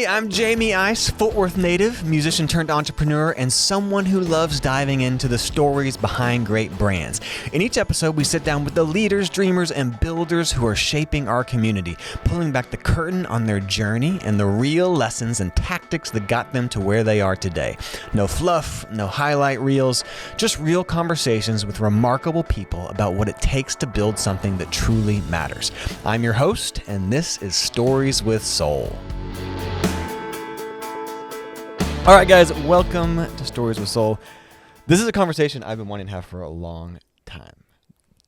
Hey, I'm Jamey Ice, Fort Worth native, musician turned entrepreneur, and someone who loves diving into the stories behind great brands. In each episode, we sit down with the leaders, dreamers, and builders who are shaping our community, pulling back the curtain on their journey and the real lessons and tactics that got them to where they are today. No fluff, no highlight reels, just real conversations with remarkable people about what it takes to build something that truly matters. I'm your host, and this is Stories with Soul. All right, guys, welcome to Stories with Soul. This is a conversation I've been wanting to have for a long time.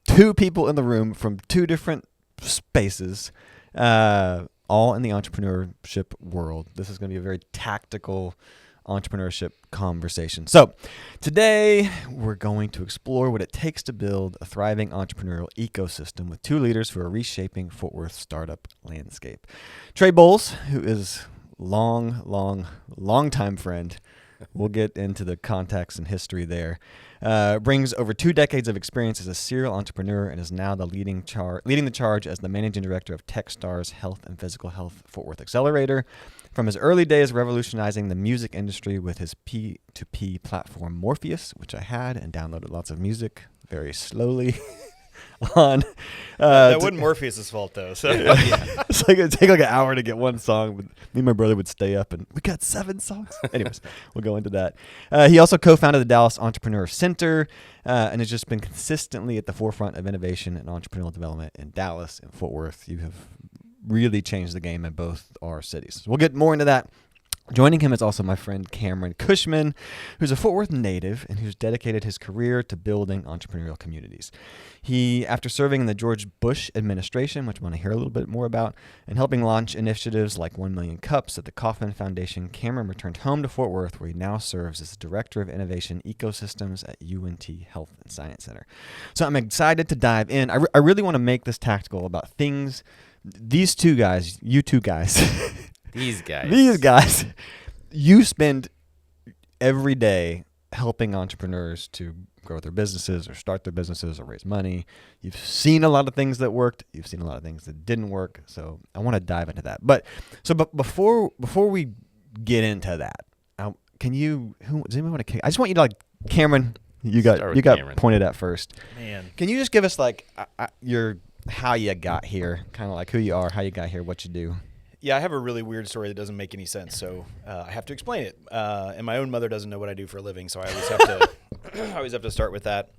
Two people in the room from two different spaces, all in the entrepreneurship world. This is going to be a very tactical entrepreneurship conversation. So today we're going to explore what it takes to build a thriving entrepreneurial ecosystem with two leaders who are reshaping Fort Worth's startup landscape. Trey Bowles, who is long time friend. We'll get into the context and history there. Brings over 2 decades of experience as a serial entrepreneur and is now the leading the charge as the managing director of Techstars Health and Physical Health Fort Worth Accelerator. From his early days revolutionizing the music industry with his P2P platform Morpheus, which I had and downloaded lots of music very slowly. on that wasn't Morpheus' fault though, so it's like it'd take like an hour to get one song, but me and my brother would stay up and we got 7 songs. Anyways, we'll go into that. He also co-founded the Dallas Entrepreneur Center and has just been consistently at the forefront of innovation and entrepreneurial development in Dallas and Fort Worth. You have really changed the game in both our cities. We'll get more into that. Joining him is also my friend Cameron Cushman, who's a Fort Worth native and who's dedicated his career to building entrepreneurial communities. He, after serving in the George Bush administration, which I want to hear a little bit more about, and helping launch initiatives like 1 Million Cups at the Kauffman Foundation, Cameron returned home to Fort Worth, where he now serves as the Director of Innovation Ecosystems at UNT Health and Science Center. So I'm excited to dive in. I really want to make this tactical about things. These two guys, you two guys... These guys, you spend every day helping entrepreneurs to grow their businesses or start their businesses or raise money. You've seen a lot of things that worked. You've seen a lot of things that didn't work. So I want to dive into that. But before we get into that, does anybody want to kick? I just want you to Cameron, you got Cameron pointed at first. Man, can you just give us how you got here, kind of like who you are, how you got here, what you do? Yeah, I have a really weird story that doesn't make any sense, so I have to explain it. And my own mother doesn't know what I do for a living, so I always have to start with that.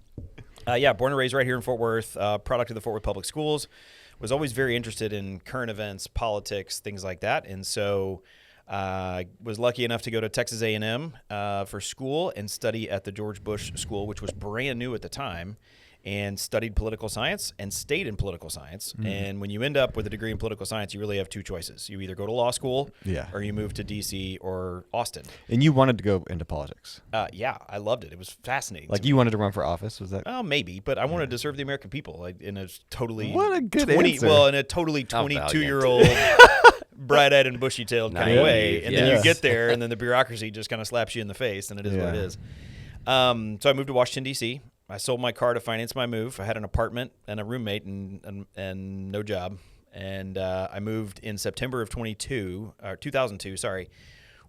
Born and raised right here in Fort Worth, product of the Fort Worth Public Schools. Was always very interested in current events, politics, things like that, and so was lucky enough to go to Texas A&M for school and study at the George Bush School, which was brand new at the time. And studied political science and stayed in political science. Mm. And when you end up with a degree in political science, you really have 2 choices. You either go to law school or you move to D.C. or Austin. And you wanted to go into politics. Yeah, I loved it. It was fascinating. Like you wanted to run for office? Was that? Oh, maybe. But I wanted to serve the American people in a totally... What a good answer. Well, in a totally 22-year-old... bright-eyed and bushy-tailed kind of way. And then you get there, and then the bureaucracy just kind of slaps you in the face, and it is what it is. So I moved to Washington, D.C., I sold my car to finance my move. I had an apartment and a roommate and no job. And I moved in September of 2002,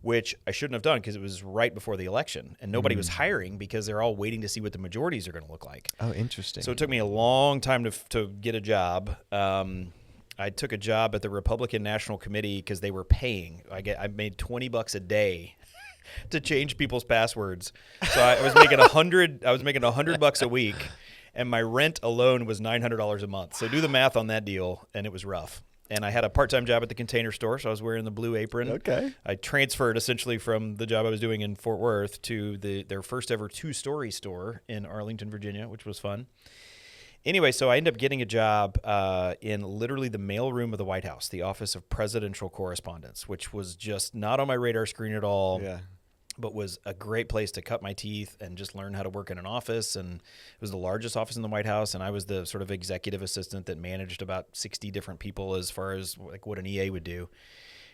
which I shouldn't have done because it was right before the election. And nobody was hiring because they're all waiting to see what the majorities are going to look like. Oh, interesting. So it took me a long time to get a job. I took a job at the Republican National Committee because they were paying. I made $20 a day to change people's passwords. So I was making $100 a week, and my rent alone was $900 a month. So do the math on that deal, and it was rough. And I had a part-time job at the Container Store, so I was wearing the blue apron. Okay. I transferred essentially from the job I was doing in Fort Worth to their first ever 2-story store in Arlington, Virginia, which was fun. Anyway, so I ended up getting a job in literally the mailroom of the White House, the Office of Presidential Correspondence, which was just not on my radar screen at all. Yeah. But was a great place to cut my teeth and just learn how to work in an office. And it was the largest office in the White House, and I was the sort of executive assistant that managed about 60 different people as far as like what an EA would do.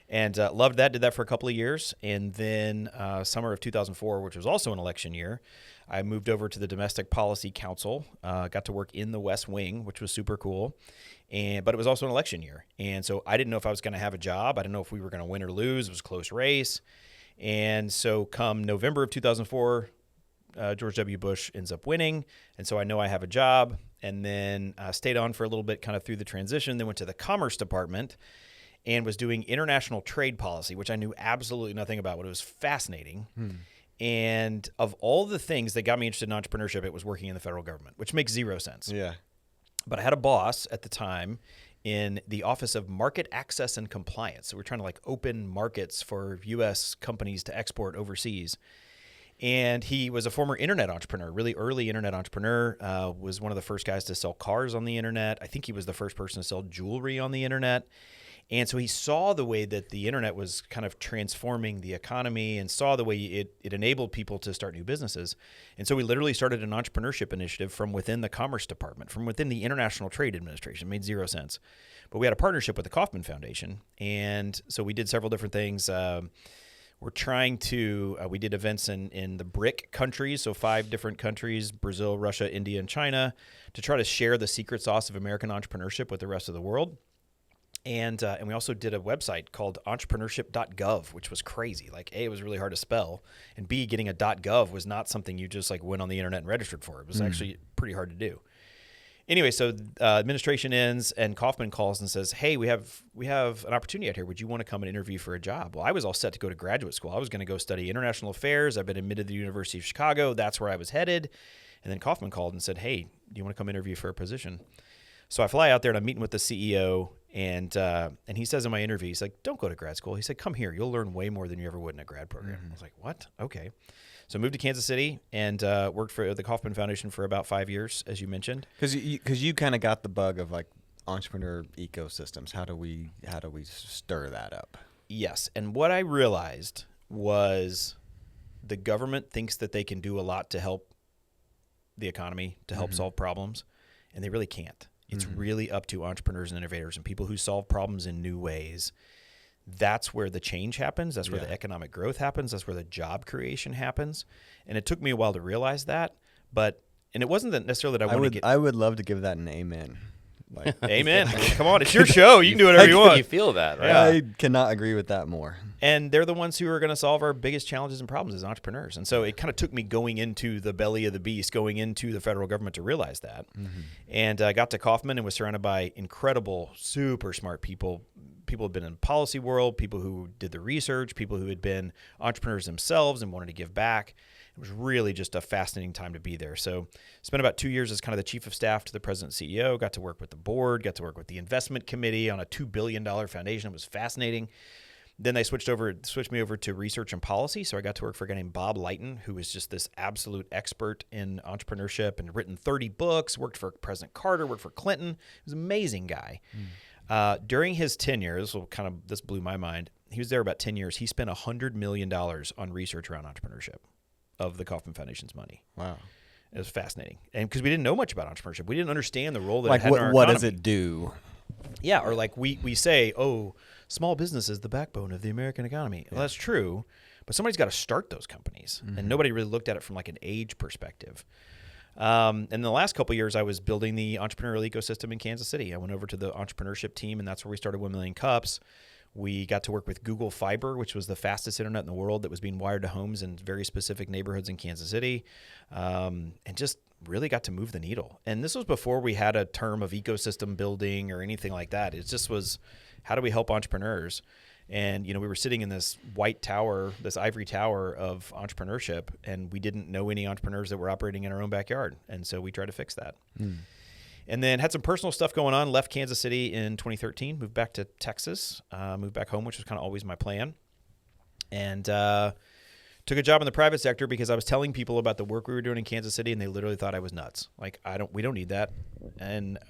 And loved that, did that for a couple of years. And then summer of 2004, which was also an election year, I moved over to the Domestic Policy Council, got to work in the West Wing, which was super cool. But it was also an election year. And so I didn't know if I was going to have a job. I didn't know if we were going to win or lose. It was a close race. And so come November of 2004, George W. Bush ends up winning. And so I know I have a job. And then stayed on for a little bit kind of through the transition, then went to the Commerce Department and was doing international trade policy, which I knew absolutely nothing about, but it was fascinating. And of all the things that got me interested in entrepreneurship, it was working in the federal government, which makes zero sense. Yeah. But I had a boss at the time in the Office of Market Access and Compliance. So we're trying to like open markets for U.S. companies to export overseas. And he was a former internet entrepreneur, really early internet entrepreneur, was one of the first guys to sell cars on the internet. I think he was the first person to sell jewelry on the internet. And so he saw the way that the internet was kind of transforming the economy and saw the way it enabled people to start new businesses. And so we literally started an entrepreneurship initiative from within the Commerce Department, from within the International Trade Administration. It made zero sense. But we had a partnership with the Kauffman Foundation. And so we did several different things. We're trying to, we did events in the BRIC countries, so 5 different countries, Brazil, Russia, India, and China, to try to share the secret sauce of American entrepreneurship with the rest of the world. And we also did a website called entrepreneurship.gov, which was crazy. Like, A, it was really hard to spell, and B, getting a .gov was not something you just like went on the internet and registered for. It was actually pretty hard to do. Anyway, so administration ends, and Kauffman calls and says, "Hey, we have an opportunity out here. Would you want to come and interview for a job?" Well, I was all set to go to graduate school. I was going to go study international affairs. I've been admitted to the University of Chicago. That's where I was headed. And then Kauffman called and said, "Hey, do you want to come interview for a position?" So I fly out there and I'm meeting with the CEO, and he says in my interview, he's like, "Don't go to grad school." He said, "Come here. You'll learn way more than you ever would in a grad program." I was like, "What? Okay." So I moved to Kansas City and worked for the Kauffman Foundation for about 5 years, as you mentioned. Because you kind of got the bug of like entrepreneur ecosystems. How do we stir that up? Yes, and what I realized was the government thinks that they can do a lot to help the economy, to help solve problems, and they really can't. It's really up to entrepreneurs and innovators and people who solve problems in new ways. That's where the change happens. That's where the economic growth happens. That's where the job creation happens. And it took me a while to realize that. And it wasn't that necessarily that I would love to give that an amen. Like, amen. Come on, it's your show. You can do whatever you want. You feel that, right? I cannot agree with that more. And they're the ones who are going to solve our biggest challenges and problems as entrepreneurs. And so it kind of took me going into the belly of the beast, going into the federal government to realize that. And I got to Kauffman and was surrounded by incredible, super smart people. People who had been in the policy world, people who did the research, people who had been entrepreneurs themselves and wanted to give back. It was really just a fascinating time to be there. So spent about 2 years as kind of the chief of staff to the president and CEO, got to work with the board, got to work with the investment committee on a $2 billion foundation. It was fascinating. Then they switched me over to research and policy. So I got to work for a guy named Bob Lighton, who was just this absolute expert in entrepreneurship and written 30 books, worked for President Carter, worked for Clinton. He was an amazing guy. During his tenure, this blew my mind. He was there about 10 years. He spent $100 million on research around entrepreneurship of the Kauffman Foundation's money. Wow. It was fascinating. And because we didn't know much about entrepreneurship, we didn't understand the role that Like it had in our what economy. does it do? Yeah, or like we say, oh, small business is the backbone of the American economy. Well, that's true, but somebody's got to start those companies. And nobody really looked at it from like an age perspective. And the last couple of years, I was building the entrepreneurial ecosystem in Kansas City. I went over to the entrepreneurship team, and that's where we started 1 Million Cups. We got to work with Google Fiber, which was the fastest internet in the world that was being wired to homes in very specific neighborhoods in Kansas City, and just really got to move the needle. And this was before we had a term of ecosystem building or anything like that. It just was, how do we help entrepreneurs? And, we were sitting in this white tower, this ivory tower of entrepreneurship, and we didn't know any entrepreneurs that were operating in our own backyard. And so we tried to fix that. And then had some personal stuff going on, left Kansas City in 2013, moved back to Texas, moved back home, which was kind of always my plan. And took a job in the private sector because I was telling people about the work we were doing in Kansas City, and they literally thought I was nuts. Like, we don't need that. And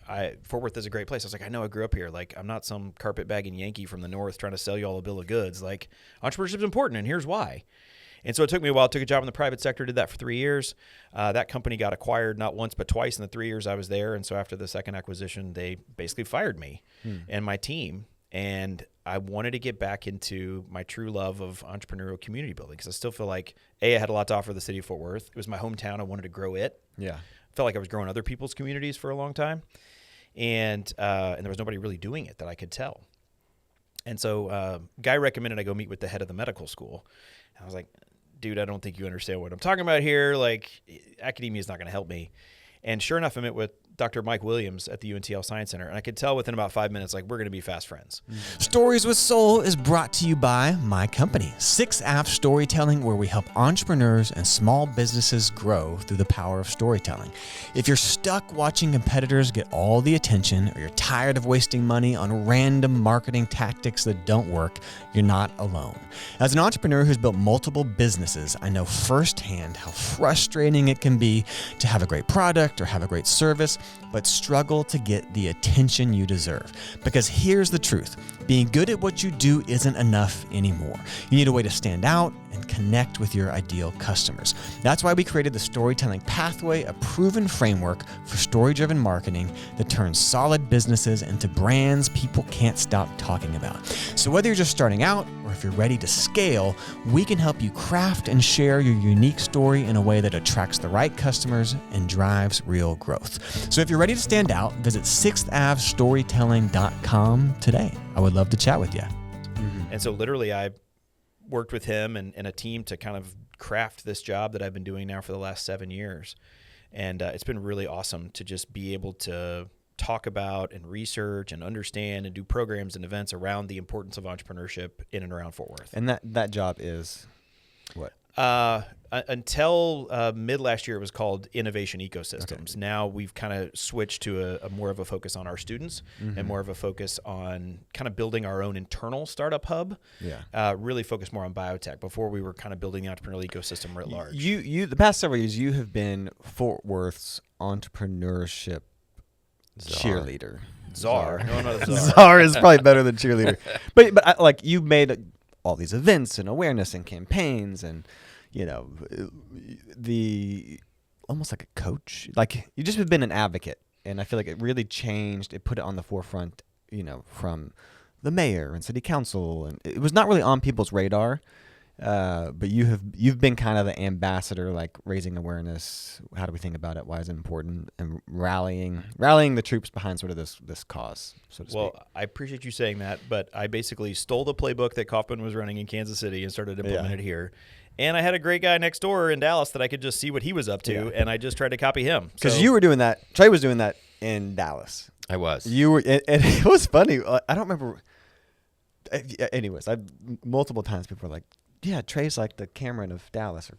Fort Worth is a great place. I was like, I know, I grew up here. Like, I'm not some carpetbagging Yankee from the north trying to sell you all a bill of goods. Like, entrepreneurship is important, and here's why. And so it took me a while. Took a job in the private sector, did that for 3 years. That company got acquired not once but twice in the 3 years I was there. And so after the second acquisition, they basically fired me and my team. And I wanted to get back into my true love of entrepreneurial community building because I still feel like, I had a lot to offer the city of Fort Worth. It was my hometown. I wanted to grow it. Yeah. Felt like I was growing other people's communities for a long time. And there was nobody really doing it that I could tell. And so Guy recommended I go meet with the head of the medical school. And I was like, dude, I don't think you understand what I'm talking about here. Like, academia is not going to help me. And sure enough, I met with Dr. Mike Williams at the UNTL Science Center, and I could tell within about 5 minutes, like, we're going to be fast friends. Stories with Soul is brought to you by my company, 6F Storytelling, where we help entrepreneurs and small businesses grow through the power of storytelling. If you're stuck watching competitors get all the attention, or you're tired of wasting money on random marketing tactics that don't work, you're not alone. As an entrepreneur who's built multiple businesses, I know firsthand how frustrating it can be to have a great product or have a great service, but struggle to get the attention you deserve. Because here's the truth. Being good at what you do isn't enough anymore. You need a way to stand out and connect with your ideal customers. That's why we created the Storytelling Pathway, a proven framework for story-driven marketing that turns solid businesses into brands people can't stop talking about. So whether you're just starting out or if you're ready to scale, we can help you craft and share your unique story in a way that attracts the right customers and drives real growth. So if you're ready to stand out, visit 6avstorytelling.com today. I would love to chat with you. And so literally I worked with him and a team to kind of craft this job that I've been doing now for the last 7 years. And it's been really awesome to just be able to talk about and research and understand and do programs and events around the importance of entrepreneurship in and around Fort Worth. And that job is what? Until mid last year, it was called Innovation Ecosystems. Okay. Now we've kind of switched to a more of a focus on our students and more of a focus on kind of building our own internal startup hub. Yeah. Really focused more on biotech. Before we were kind of building the entrepreneurial ecosystem writ large. You the past several years, you have been Fort Worth's entrepreneurship cheerleader. Czar. No, not a czar. Czar is probably better than cheerleader. But like you made all these events and awareness and campaigns and the almost like a coach. Like you just have been an advocate, and I feel like it really changed. It put it on the forefront, from the mayor and city council, and it was not really on people's radar. But you've been kind of the ambassador, like raising awareness. How do we think about it? Why is it important? And rallying the troops behind sort of this cause, so to speak. Well, I appreciate you saying that, but I basically stole the playbook that Kaufman was running in Kansas City and started implementing it here. And I had a great guy next door in Dallas that I could just see what he was up to, and I just tried to copy him. Because you were doing that. Trey was doing that in Dallas. I was. You were, and it was funny. I don't remember. Anyways, multiple times people were like, "Yeah, Trey's like the Cameron of Dallas," or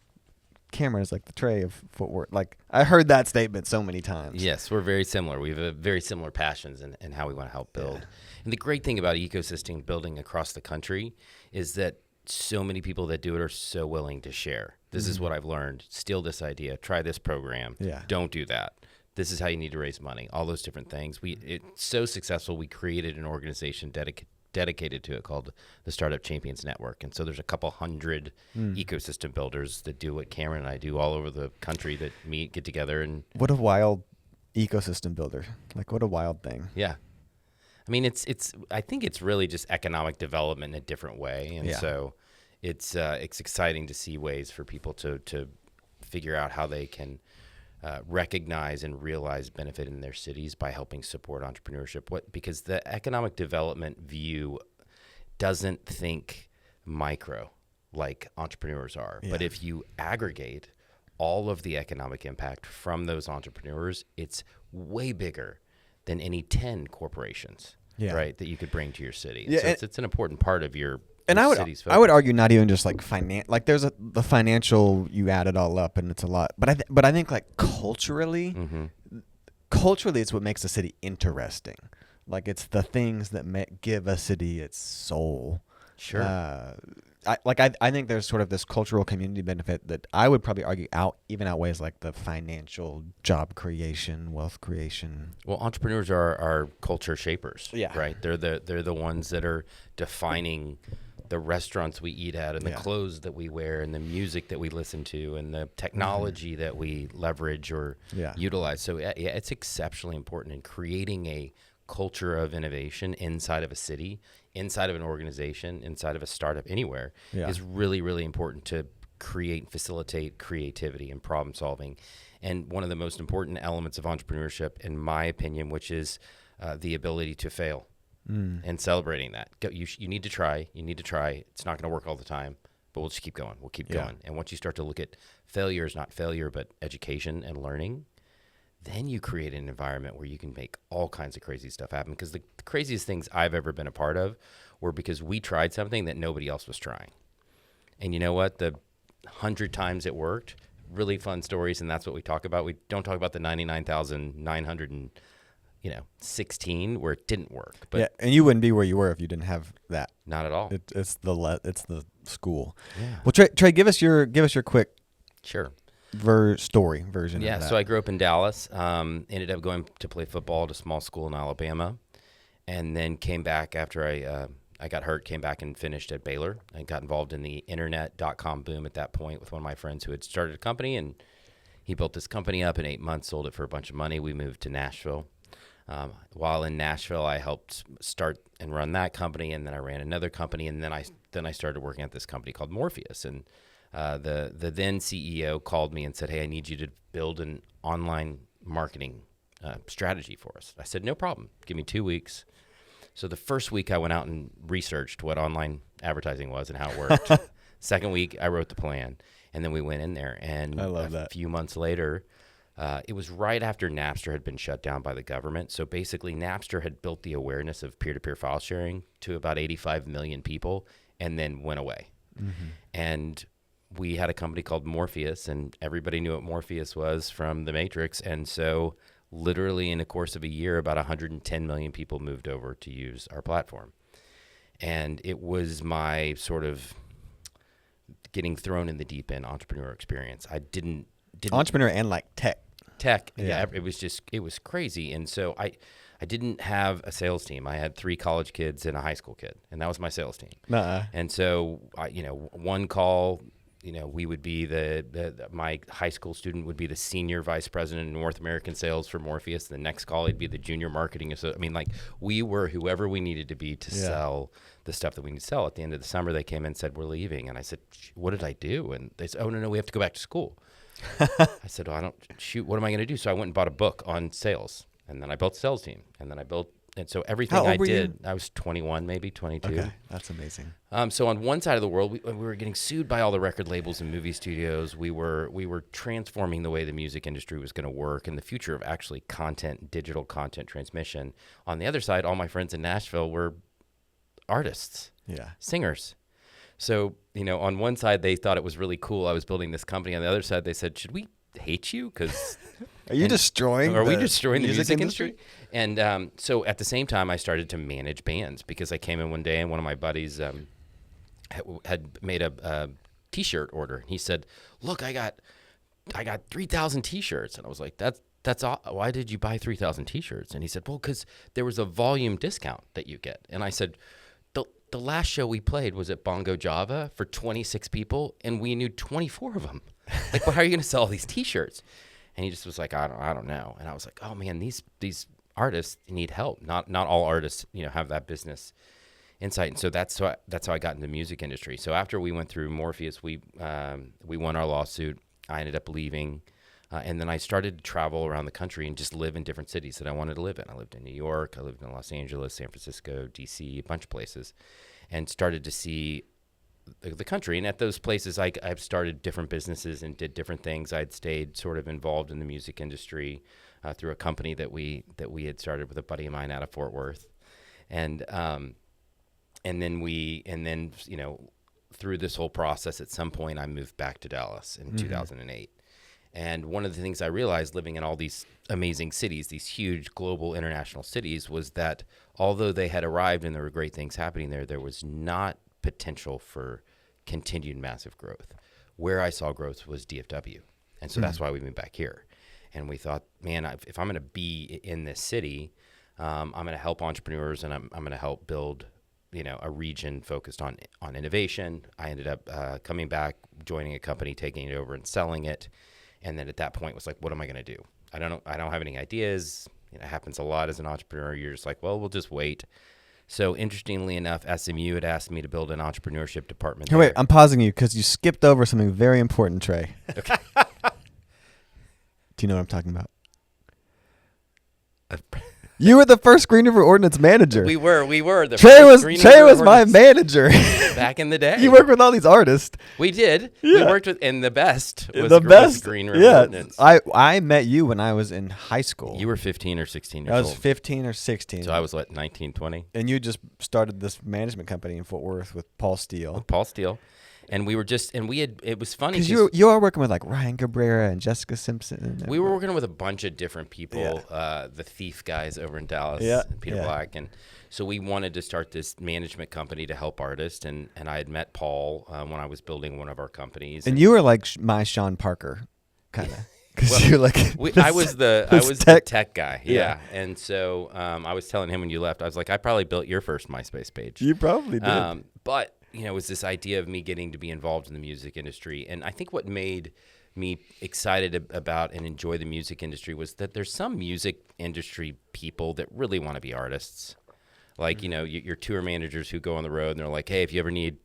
"Cameron is like the Trey of Fort Worth." Like I heard that statement so many times. Yes, we're very similar. We have very similar passions and how we want to help build. Yeah. And the great thing about ecosystem building across the country is that so many people that do it are so willing to share. This is what I've learned. Steal this idea. Try this program. Yeah. Don't do that. This is how you need to raise money. All those different things. It's so successful. We created an organization dedicated to it called the Startup Champions Network. And so there's a couple hundred ecosystem builders that do what Cameron and I do all over the country that meet, get together. And what a wild ecosystem builder. Like what a wild thing. Yeah. I mean, I think it's really just economic development in a different way. And so it's exciting to see ways for people to figure out how they can recognize and realize benefit in their cities by helping support entrepreneurship. Because the economic development view doesn't think micro like entrepreneurs are. Yeah. But if you aggregate all of the economic impact from those entrepreneurs, it's way bigger than any 10 corporations, right, that you could bring to your city. Yeah, so it's an important part of your city's focus. I would argue not even just like like there's the financial, you add it all up and it's a lot. But I think like culturally it's what makes a city interesting. Like it's the things that give a city its soul. Sure. I think there's sort of this cultural community benefit that I would probably argue outweighs like the financial job creation, wealth creation. Well, entrepreneurs are culture shapers, right? They're the ones that are defining the restaurants we eat at and the clothes that we wear and the music that we listen to and the technology that we leverage or utilize. So it's exceptionally important in creating a culture of innovation inside of a city, inside of an organization, inside of a startup, anywhere, is really, really important to create and facilitate creativity and problem solving. And one of the most important elements of entrepreneurship, in my opinion, which is the ability to fail and celebrating that. You need to try. You need to try. It's not going to work all the time, but we'll just keep going. We'll keep going. And once you start to look at failure as not failure, but education and learning, then you create an environment where you can make all kinds of crazy stuff happen. Because the craziest things I've ever been a part of were because we tried something that nobody else was trying. And you know what? The 100 times it worked, really fun stories, and that's what we talk about. We don't talk about the 99,916 where it didn't work. But and you wouldn't be where you were if you didn't have that. Not at all. It's the school. Yeah. Well, Trey, give us your quick story version. Yeah. of that. So I grew up in Dallas. Ended up going to play football at a small school in Alabama, and then came back after I got hurt, came back and finished at Baylor. I got involved in the internet.com boom at that point with one of my friends who had started a company, and he built this company up in 8 months, sold it for a bunch of money. We moved to Nashville. While in Nashville, I helped start and run that company, and then I ran another company, and then I started working at this company called Morpheus. And the then CEO called me and said, "Hey, I need you to build an online marketing strategy for us." I said, "No problem. Give me 2 weeks." So the first week I went out and researched what online advertising was and how it worked. Second week I wrote the plan, and then we went in there. And a few months later, it was right after Napster had been shut down by the government. So basically Napster had built the awareness of peer-to-peer file sharing to about 85 million people and then went away. Mm-hmm. And we had a company called Morpheus, and everybody knew what Morpheus was from The Matrix. And so literally in the course of a year, about 110 million people moved over to use our platform. And it was my sort of getting thrown in the deep end entrepreneur experience. I didn't entrepreneur and like tech. Yeah. It was crazy. And so I didn't have a sales team. I had 3 college kids and a high school kid, and that was my sales team. And so one call, we would be my high school student would be the senior vice president in North American sales for Morpheus. The next call, he'd be the junior marketing. So, we were whoever we needed to be to sell the stuff that we need to sell. At the end of the summer, they came in and said, "We're leaving." And I said, "What did I do?" And they said, "Oh, no, we have to go back to school." I said, "Oh, what am I going to do?" So I went and bought a book on sales, and then I built a sales team, and so everything I did, I was 21, maybe 22. Okay, that's amazing. So on one side of the world, we were getting sued by all the record labels and movie studios. We were transforming the way the music industry was going to work and the future of actually digital content transmission. On the other side, all my friends in Nashville were artists, singers. So, on one side, they thought it was really cool I was building this company. On the other side, they said, "Should we hate you? Because are we destroying the music industry?" And so at the same time, I started to manage bands because I came in one day and one of my buddies had made a T-shirt order. He said, "Look, I got 3,000 T-shirts," and I was like, "That's all. Why did you buy 3,000 T-shirts?" And he said, "Well, because there was a volume discount that you get." And I said, The last show we played was at Bongo Java for 26 people, and we knew 24 of them. Well, how are you going to sell all these T-shirts? And he just was like, I don't know. And I was like, oh man, these artists need help. Not all artists, have that business insight. And so that's how I got into the music industry. So after we went through Morpheus, we won our lawsuit. I ended up leaving. And then I started to travel around the country and just live in different cities that I wanted to live in. I lived in New York, I lived in Los Angeles, San Francisco, DC, a bunch of places, and started to see the country. And at those places, I've started different businesses and did different things. I'd stayed sort of involved in the music industry through a company that we had started with a buddy of mine out of Fort Worth, and then through this whole process, at some point, I moved back to Dallas in 2008. And one of the things I realized living in all these amazing cities, these huge global international cities, was that although they had arrived and there were great things happening there was not potential for continued massive growth. Where I saw growth was DFW. And so that's why we moved back here. And we thought, man, if I'm going to be in this city, I'm going to help entrepreneurs and I'm going to help build a region focused on innovation. I ended up coming back, joining a company, taking it over and selling it. And then at that point was like, what am I going to do? I don't have any ideas. it happens a lot as an entrepreneur. You're just like, well, we'll just wait. So interestingly enough, SMU had asked me to build an entrepreneurship department. Hey, wait, I'm pausing you because you skipped over something very important, Trey. Okay. Do you know what I'm talking about? You were the first Green River Ordinance manager. We were. The Trey first was Green Trey River was my Ordinance manager. back in the day. You worked with all these artists. We did. Yeah. We worked with, and the best was The best. Green River Yeah. Ordinance. I met you when I was in high school. You were 15 or 16 years I was old. 15 or 16. So I was, 19, 20? And you just started this management company in Fort Worth with Paul Steele. With Paul Steele. And we were just, and we had, it was funny. Because you are working with like Ryan Cabrera and Jessica Simpson. We were working with a bunch of different people, Yeah. the Thief guys over in Dallas, Yeah, Peter yeah. Black. And so we wanted to start this management company to help artists. And I had met Paul when I was building one of our companies. And you were like my Sean Parker, kind of. Because you're like, I was the tech guy. Yeah. And so I was telling him when you left, I was like, I probably built your first MySpace page. You probably did. But it was this idea of me getting to be involved in the music industry. And I think what made me excited about and enjoy the music industry was that there's some music industry people that really want to be artists. Like, your tour managers who go on the road and they're like, hey, if you ever need,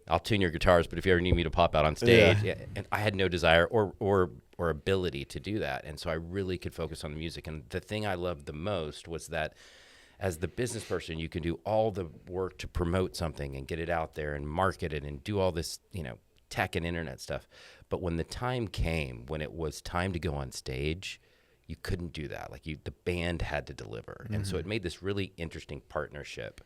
I'll tune your guitars, but if you ever need me to pop out on stage, and I had no desire or ability to do that. And so I really could focus on the music. And the thing I loved the most was that as the business person, you can do all the work to promote something and get it out there and market it and do all this, tech and internet stuff. But when the time came, when it was time to go on stage, you couldn't do that. Like the band had to deliver. Mm-hmm. And so it made this really interesting partnership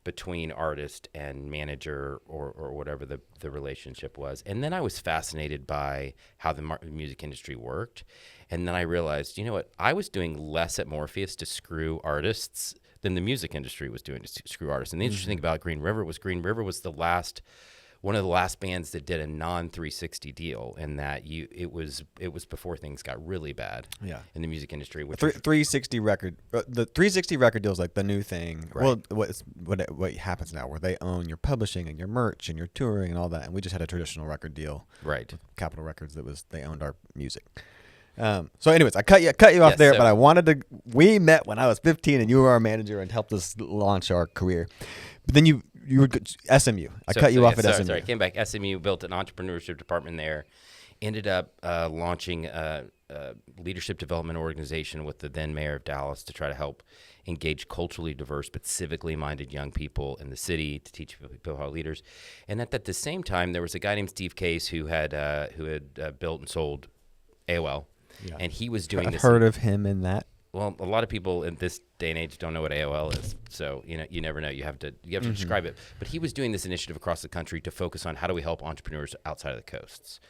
between artist and manager or whatever the relationship was. And then I was fascinated by how the music industry worked. And then I realized, you know what? I was doing less at Morpheus to screw artists than the music industry was doing to screw artists. And the interesting thing about Green River was one of the last bands that did a non-360 deal, in that it was before things got really bad in the music industry. Which 360 record, the 360 record deal is like the new thing. Right. Well, what happens now, where they own your publishing and your merch and your touring and all that, and we just had a traditional record deal, right? With Capitol Records they owned our music. So, anyways, I cut you off there, but I wanted to. We met when I was 15, and you were our manager and helped us launch our career. But then you were SMU. I cut you off at SMU. Sorry, I came back. SMU built an entrepreneurship department there. Ended up launching a leadership development organization with the then mayor of Dallas to try to help engage culturally diverse but civically minded young people in the city to teach people how leaders. And at the same time, there was a guy named Steve Case who had built and sold AOL. Yeah. And he was doing this. I've heard of him in that. Well, a lot of people in this day and age don't know what AOL is. So, you never know. You have to describe it. But he was doing this initiative across the country to focus on how do we help entrepreneurs outside of the coasts.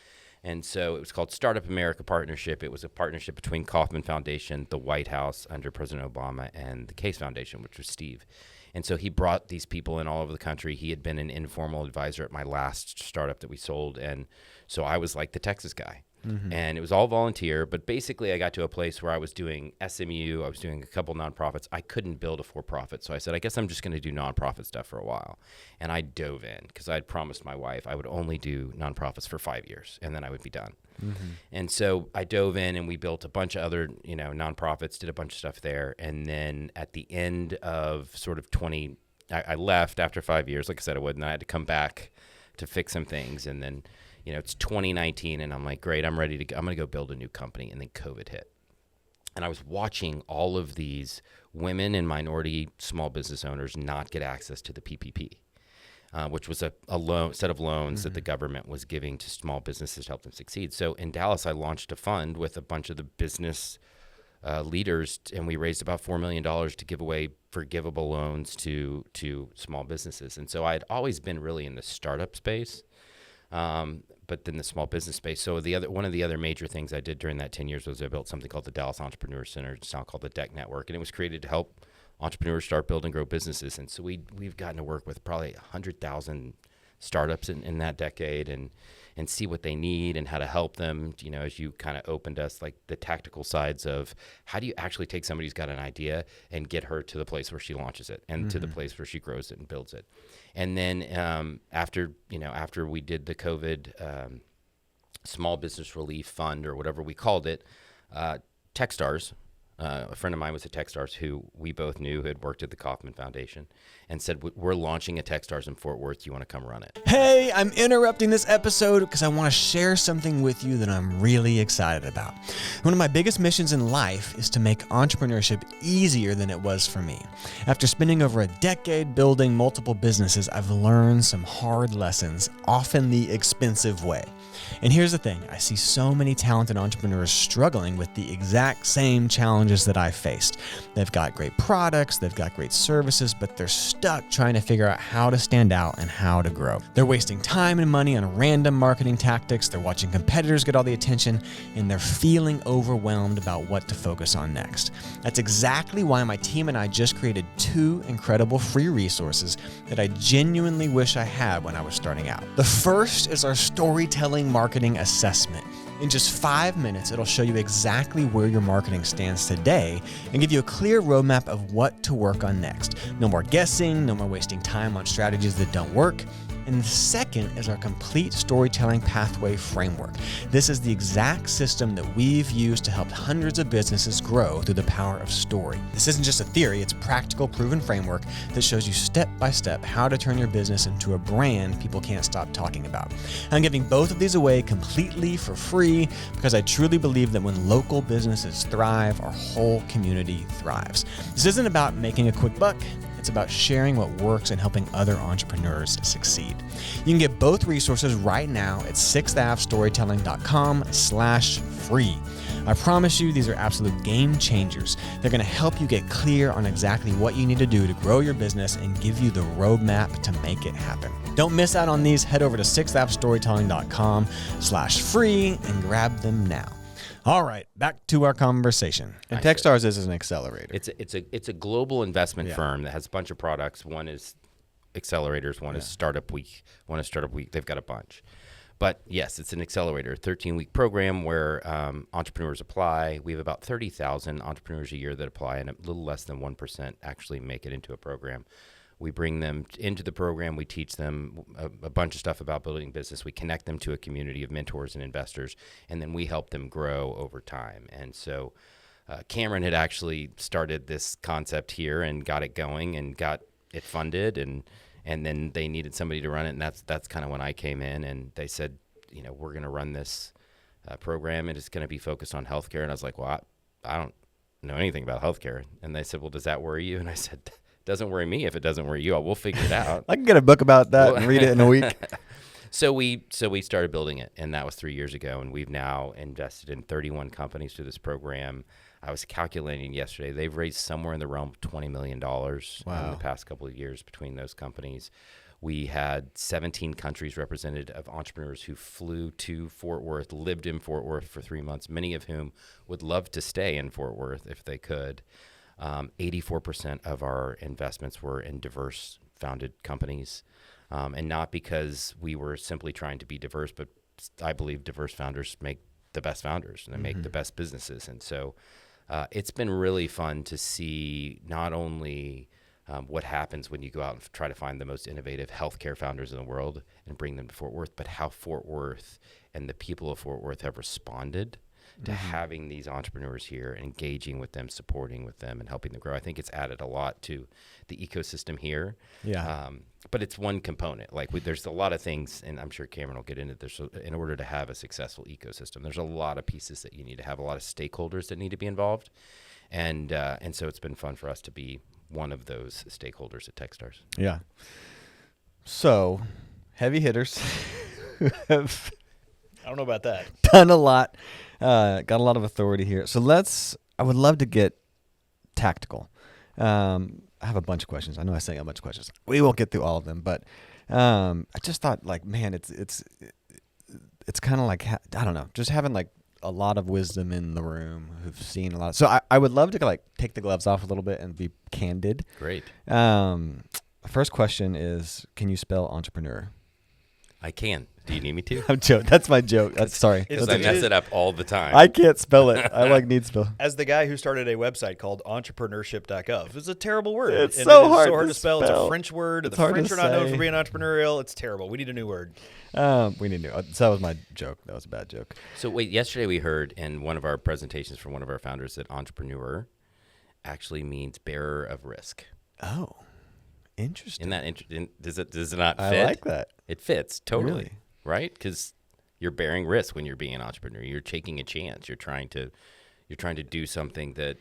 And so it was called Startup America Partnership. It was a partnership between Kauffman Foundation, the White House under President Obama, and the Case Foundation, which was Steve. And so he brought these people in all over the country. He had been an informal advisor at my last startup that we sold. And so I was like the Texas guy. Mm-hmm. And it was all volunteer, but basically I got to a place where I was doing SMU, I was doing a couple nonprofits. I couldn't build a for-profit, so I said, I guess I'm just going to do nonprofit stuff for a while. And I dove in because I had promised my wife I would only do nonprofits for 5 years, and then I would be done. Mm-hmm. And so I dove in, and we built a bunch of other, nonprofits, did a bunch of stuff there. And then at the end of sort of I left after 5 years, like I said I would, and I had to come back to fix some things, and then it's 2019, and I'm like, great, I'm ready to go. I'm going to go build a new company. And then COVID hit. And I was watching all of these women and minority small business owners not get access to the PPP, which was a set of loans that the government was giving to small businesses to help them succeed. So in Dallas, I launched a fund with a bunch of the business leaders, and we raised about $4 million to give away forgivable loans to small businesses. And so I had always been really in the startup space. But then the small business space. So one of the other major things I did during that 10 years was I built something called the Dallas Entrepreneur Center. It's now called the DEC Network, and it was created to help entrepreneurs start, build, and grow businesses. And so we've gotten to work with probably 100,000 startups in that decade and see what they need and how to help them, as you kind of opened us, like the tactical sides of how do you actually take somebody who's got an idea and get her to the place where she launches it and to the place where she grows it and builds it. And then after we did the COVID Small Business Relief Fund or whatever we called it, Techstars. A friend of mine was at Techstars who we both knew who had worked at the Kauffman Foundation and said, we're launching a Techstars in Fort Worth. Do you want to come run it? Hey, I'm interrupting this episode because I want to share something with you that I'm really excited about. One of my biggest missions in life is to make entrepreneurship easier than it was for me. After spending over a decade building multiple businesses, I've learned some hard lessons, often the expensive way. And here's the thing, I see so many talented entrepreneurs struggling with the exact same challenges that I faced. They've got great products, they've got great services, but they're stuck trying to figure out how to stand out and how to grow. They're wasting time and money on random marketing tactics, they're watching competitors get all the attention, and they're feeling overwhelmed about what to focus on next. That's exactly why my team and I just created 2 incredible free resources that I genuinely wish I had when I was starting out. The first is our storytelling marketing assessment. In just 5 minutes, it'll show you exactly where your marketing stands today and give you a clear roadmap of what to work on next. No more guessing, no more wasting time on strategies that don't work. And the second is our complete storytelling pathway framework. This is the exact system that we've used to help hundreds of businesses grow through the power of story. This isn't just a theory, it's a practical, proven framework that shows you step by step how to turn your business into a brand people can't stop talking about. I'm giving both of these away completely for free because I truly believe that when local businesses thrive, our whole community thrives. This isn't about making a quick buck. It's about sharing what works and helping other entrepreneurs succeed. You can get both resources right now at 6thAvestorytelling.com/free. I promise you these are absolute game changers. They're going to help you get clear on exactly what you need to do to grow your business and give you the roadmap to make it happen. Don't miss out on these. Head over to 6thAvestorytelling.com/free and grab them now. All right, back to our conversation. And Techstars is an accelerator. It's a global investment firm that has a bunch of products. One is accelerators, one is Startup Week, They've got a bunch. But yes, it's an accelerator, a 13-week program where entrepreneurs apply. We have about 30,000 entrepreneurs a year that apply, and a little less than 1% actually make it into a program. We bring them into the program. We teach them a bunch of stuff about building business. We connect them to a community of mentors and investors, and then we help them grow over time. And so Cameron had actually started this concept here and got it going and got it funded, and then they needed somebody to run it, and that's kind of when I came in, and they said, we're going to run this program, and it's going to be focused on healthcare. And I was like, well, I don't know anything about healthcare. And they said, well, does that worry you? And I said, doesn't worry me if it doesn't worry you. We'll figure it out. I can get a book about that and read it in a week. So we started building it, and that was 3 years ago, and we've now invested in 31 companies through this program. I was calculating yesterday, they've raised somewhere in the realm of $20 million in the past couple of years between those companies. We had 17 countries represented of entrepreneurs who flew to Fort Worth, lived in Fort Worth for 3 months, many of whom would love to stay in Fort Worth if they could. 84% of our investments were in diverse founded companies, and not because we were simply trying to be diverse, but I believe diverse founders make the best founders and they make the best businesses. And so it's been really fun to see not only what happens when you go out and try to find the most innovative healthcare founders in the world and bring them to Fort Worth, but how Fort Worth and the people of Fort Worth have responded to having these entrepreneurs here, engaging with them, supporting with them, and helping them grow. I think it's added a lot to the ecosystem here. Yeah. But it's one component. There's a lot of things, and I'm sure Cameron will get into this. In order to have a successful ecosystem, there's a lot of pieces that you need to have, a lot of stakeholders that need to be involved, and so it's been fun for us to be one of those stakeholders at Techstars. Yeah. So, heavy hitters who have I don't know about that. done a lot. Got a lot of authority here. So I would love to get tactical. I have a bunch of questions. I know I say a bunch of questions. We won't get through all of them, but I just thought it's kind of like, I don't know, just having a lot of wisdom in the room who've seen a lot. So I would love to take the gloves off a little bit and be candid. Great. First question is, can you spell entrepreneur? I can. Do you need me to? I'm joking. That's my joke. Sorry. Because I mess it up all the time. I can't spell it. I need spell. As the guy who started a website called entrepreneurship.gov, it's a terrible word. It's and so it is hard so hard to to spell. It's spell. a French word. It's The hard French to are not known say. for being entrepreneurial. It's terrible. We need a new word. We need to. So that was my joke. That was a bad joke. So wait, yesterday we heard in one of our presentations from one of our founders that entrepreneur actually means bearer of risk. Oh, interesting. Isn't that does it not fit? I like that. It fits totally, Really? right? Because you're bearing risk when you're being an entrepreneur. You're taking a chance. You're trying to do something that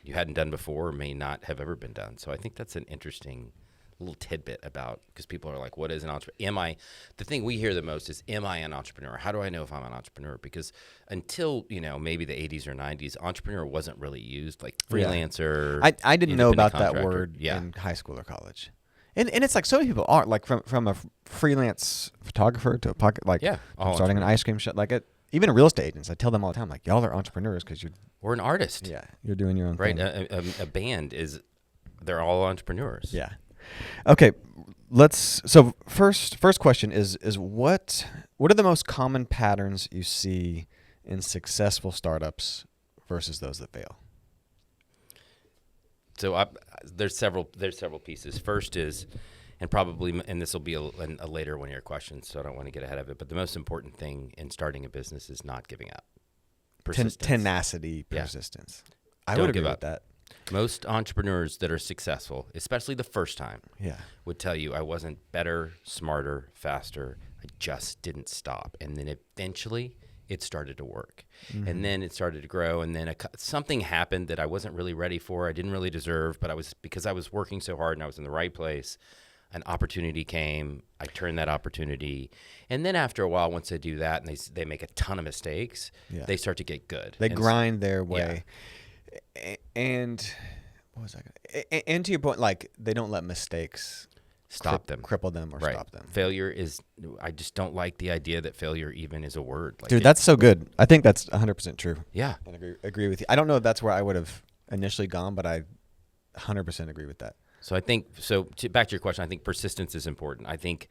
you hadn't done before or may not have ever been done. So I think that's an interesting little tidbit about, because people are like, what is an entrepreneur? The thing we hear the most is, am I an entrepreneur? How do I know if I'm an entrepreneur? Because until, maybe the 80s or 90s, entrepreneur wasn't really used, like freelancer. I didn't know about that independent word contractor. in high school or college. And it's like so many people aren't, like from a freelance photographer to a pocket, like all starting an ice cream shop, like even real estate agents. I tell them all the time, like, y'all are entrepreneurs because you're Or an artist. Yeah, you're doing your own Right. thing. A band they're all entrepreneurs. Yeah. Okay. So first question is what are the most common patterns you see in successful startups versus those that fail? So there's several pieces. First is, and this will be a later one of your questions, so I don't want to get ahead of it, but the most important thing in starting a business is not giving up. Persistence. Tenacity, persistence. I Don't would agree give with up. that. Most entrepreneurs that are successful, especially the first time, Yeah. would tell you, I wasn't better, smarter, faster. I just didn't stop. And then eventually it started to work. Mm-hmm. And then it started to grow. And then something happened that I wasn't really ready for. I didn't really deserve, but because I was working so hard and I was in the right place, an opportunity came. I turned that opportunity. And then after a while, once they do that and they make a ton of mistakes, they start to get good. They grind their way. And what was I going and to your point, like, they don't let mistakes cripple them or stop them. Failure is, I just don't like the idea that failure even is a word. Like, Dude, that's so good. I think that's 100% true. Yeah. I agree with you. I don't know if that's where I would have initially gone, but I 100% agree with that. So I think, back to your question, I think persistence is important. I think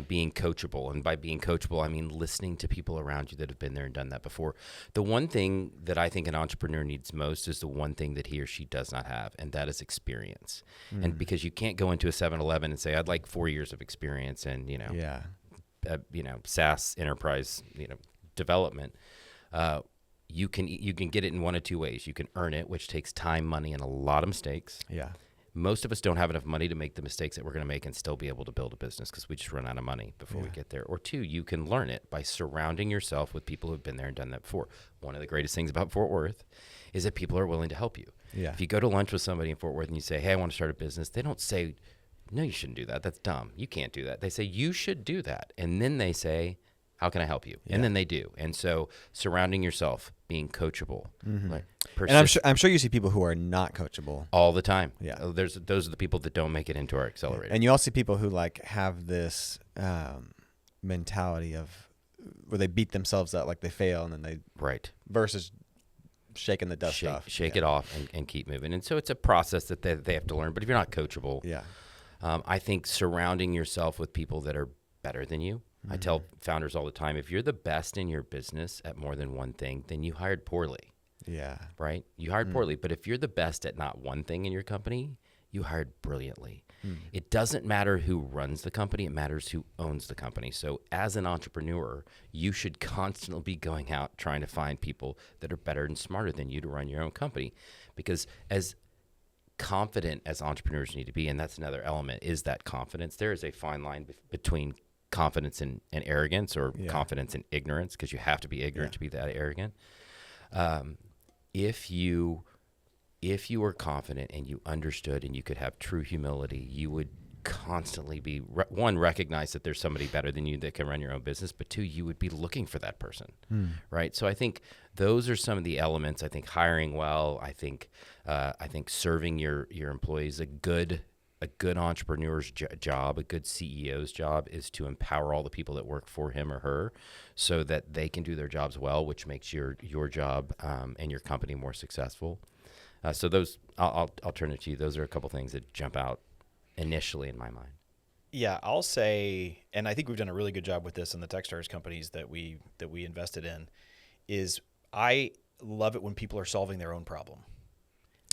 being coachable, and by being coachable, I mean listening to people around you that have been there and done that before. The one thing that I think an entrepreneur needs most is the one thing that he or she does not have, and that is experience. And because you can't go into a 7-Eleven and say, I'd like 4 years of experience and, SaaS enterprise, development. You can get it in one of two ways. You can earn it, which takes time, money, and a lot of mistakes. Yeah. Most of us don't have enough money to make the mistakes that we're going to make and still be able to build a business because we just run out of money before we get there. Or two, you can learn it by surrounding yourself with people who've been there and done that before. One of the greatest things about Fort Worth is that people are willing to help you. Yeah. If you go to lunch with somebody in Fort Worth and you say, hey, I want to start a business, they don't say, no, you shouldn't do that. That's dumb. You can't do that. They say, you should do that. And then they say, how can I help you? And then they do. And so surrounding yourself, being coachable. Right? And I'm sure you see people who are not coachable all the time. Yeah. Those are the people that don't make it into our accelerator. And you also see people who like have this mentality of where they beat themselves up, like they fail and then they versus shaking the dust off. Shake it off and keep moving. And so it's a process that they have to learn. But if you're not coachable, I think surrounding yourself with people that are better than you. I tell founders all the time, if you're the best in your business at more than one thing, then you hired poorly. Yeah. Right? You hired poorly. But if you're the best at not one thing in your company, you hired brilliantly. It doesn't matter who runs the company. It matters who owns the company. So as an entrepreneur, you should constantly be going out trying to find people that are better and smarter than you to run your own company. Because as confident as entrepreneurs need to be, and that's another element, is that confidence. There is a fine line between confidence and arrogance, or confidence and ignorance, because you have to be ignorant to be that arrogant. If you were confident and you understood and you could have true humility, you would constantly be, one, recognize that there's somebody better than you that can run your own business, but two, you would be looking for that person, right? So I think those are some of the elements. I think hiring well, I think serving your employees, a good entrepreneur's job, a good CEO's job is to empower all the people that work for him or her so that they can do their jobs well, which makes your job and your company more successful. So those, I'll turn it to you. Those are a couple things that jump out initially in my mind. Yeah, I'll say, and I think we've done a really good job with this in the Techstars companies that we invested in, is I love it when people are solving their own problem.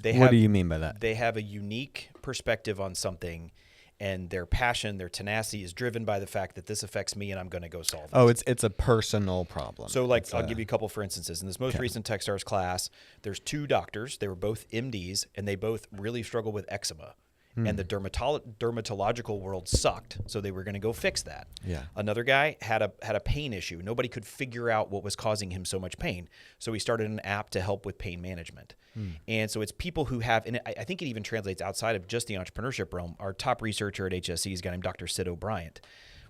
What do you mean by that? They have a unique perspective on something, and their passion, their tenacity is driven by the fact that this affects me and I'm going to go solve it. Oh, it's a personal problem. So I'll give you a couple for instances. In this most recent Techstars class, there's 2 doctors. They were both MDs, and they both really struggle with eczema. And the dermatological world sucked, so they were going to go fix that. Yeah. Another guy had a pain issue. Nobody could figure out what was causing him so much pain, so he started an app to help with pain management. And so it's people who have, and I think it even translates outside of just the entrepreneurship realm. Our top researcher at HSE is a guy named Dr. Sid O'Brien,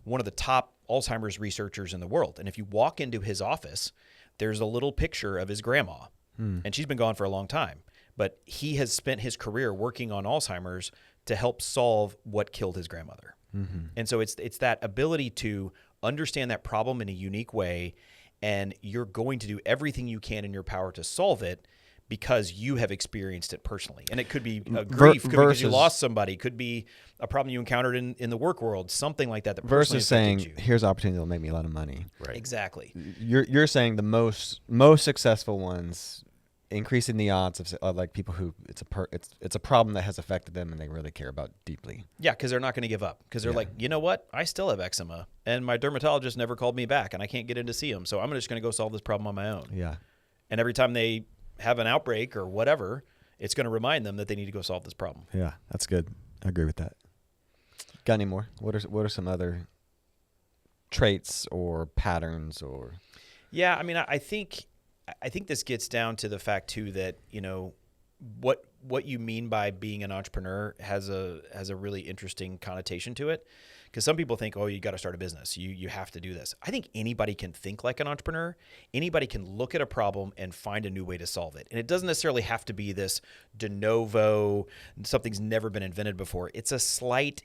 one of the top Alzheimer's researchers in the world. And if you walk into his office, there's a little picture of his grandma, and she's been gone for a long time. But he has spent his career working on Alzheimer's to help solve what killed his grandmother. And so it's that ability to understand that problem in a unique way, and you're going to do everything you can in your power to solve it because you have experienced it personally. And it could be a grief, could be because you lost somebody, could be a problem you encountered in the work world, something like that personally versus saying, affected you. here's an opportunity that'll make me a lot of money. Right. Exactly. You're saying the most successful ones, increasing the odds of like people who it's a problem that has affected them and they really care about deeply. Yeah, because they're not going to give up. Because they're like, you know what? I still have eczema, and my dermatologist never called me back, and I can't get in to see him. So I'm just going to go solve this problem on my own. Yeah. And every time they have an outbreak or whatever, it's going to remind them that they need to go solve this problem. Yeah, that's good. I agree with that. Got any more? What are some other traits or patterns or? Yeah, I mean, I think this gets down to the fact too that, you know, what you mean by being an entrepreneur has a really interesting connotation to it. Because some people think, oh, you got to start a business. You have to do this. I think anybody can think like an entrepreneur. Anybody can look at a problem and find a new way to solve it. And it doesn't necessarily have to be this de novo, something's never been invented before. It's a slight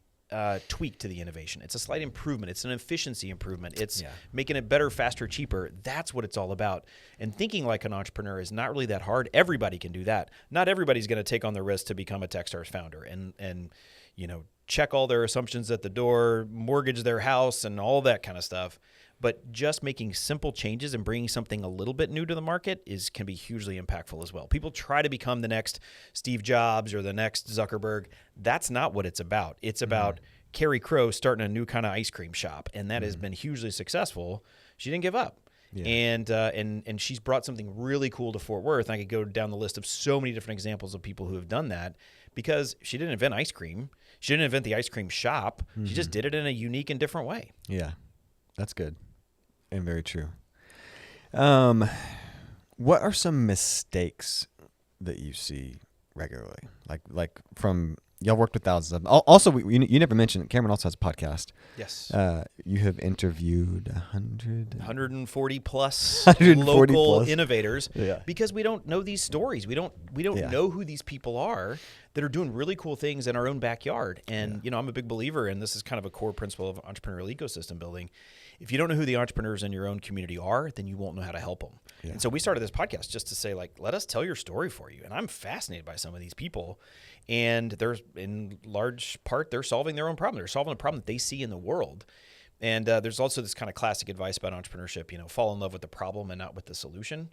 tweak to the innovation. It's a slight improvement. It's an efficiency improvement. It's making it better, faster, cheaper. That's what it's all about. And thinking like an entrepreneur is not really that hard. Everybody can do that. Not everybody's going to take on the risk to become a Techstars founder and you know, check all their assumptions at the door, mortgage their house, and all that kind of stuff. But just making simple changes and bringing something a little bit new to the market can be hugely impactful as well. People try to become the next Steve Jobs or the next Zuckerberg. That's not what it's about. It's about Carrie Crow starting a new kind of ice cream shop, and that has been hugely successful. She didn't give up. Yeah. And she's brought something really cool to Fort Worth. And I could go down the list of so many different examples of people who have done that because she didn't invent ice cream. She didn't invent the ice cream shop. She just did it in a unique and different way. Yeah, that's good and very true. What are some mistakes that you see regularly? Like from y'all worked with thousands of them. Also, you never mentioned Cameron also has a podcast. Yes. You have interviewed 140 plus local innovators because we don't know these stories. We don't know who these people are that are doing really cool things in our own backyard. And, you know, I'm a big believer, and this is kind of a core principle of entrepreneurial ecosystem building. If you don't know who the entrepreneurs in your own community are, then you won't know how to help them. Yeah. And so we started this podcast just to say, like, let us tell your story for you. And I'm fascinated by some of these people. And there's, in large part, they're solving their own problem. They're solving a problem that they see in the world. And there's also this kind of classic advice about entrepreneurship, you know, fall in love with the problem and not with the solution.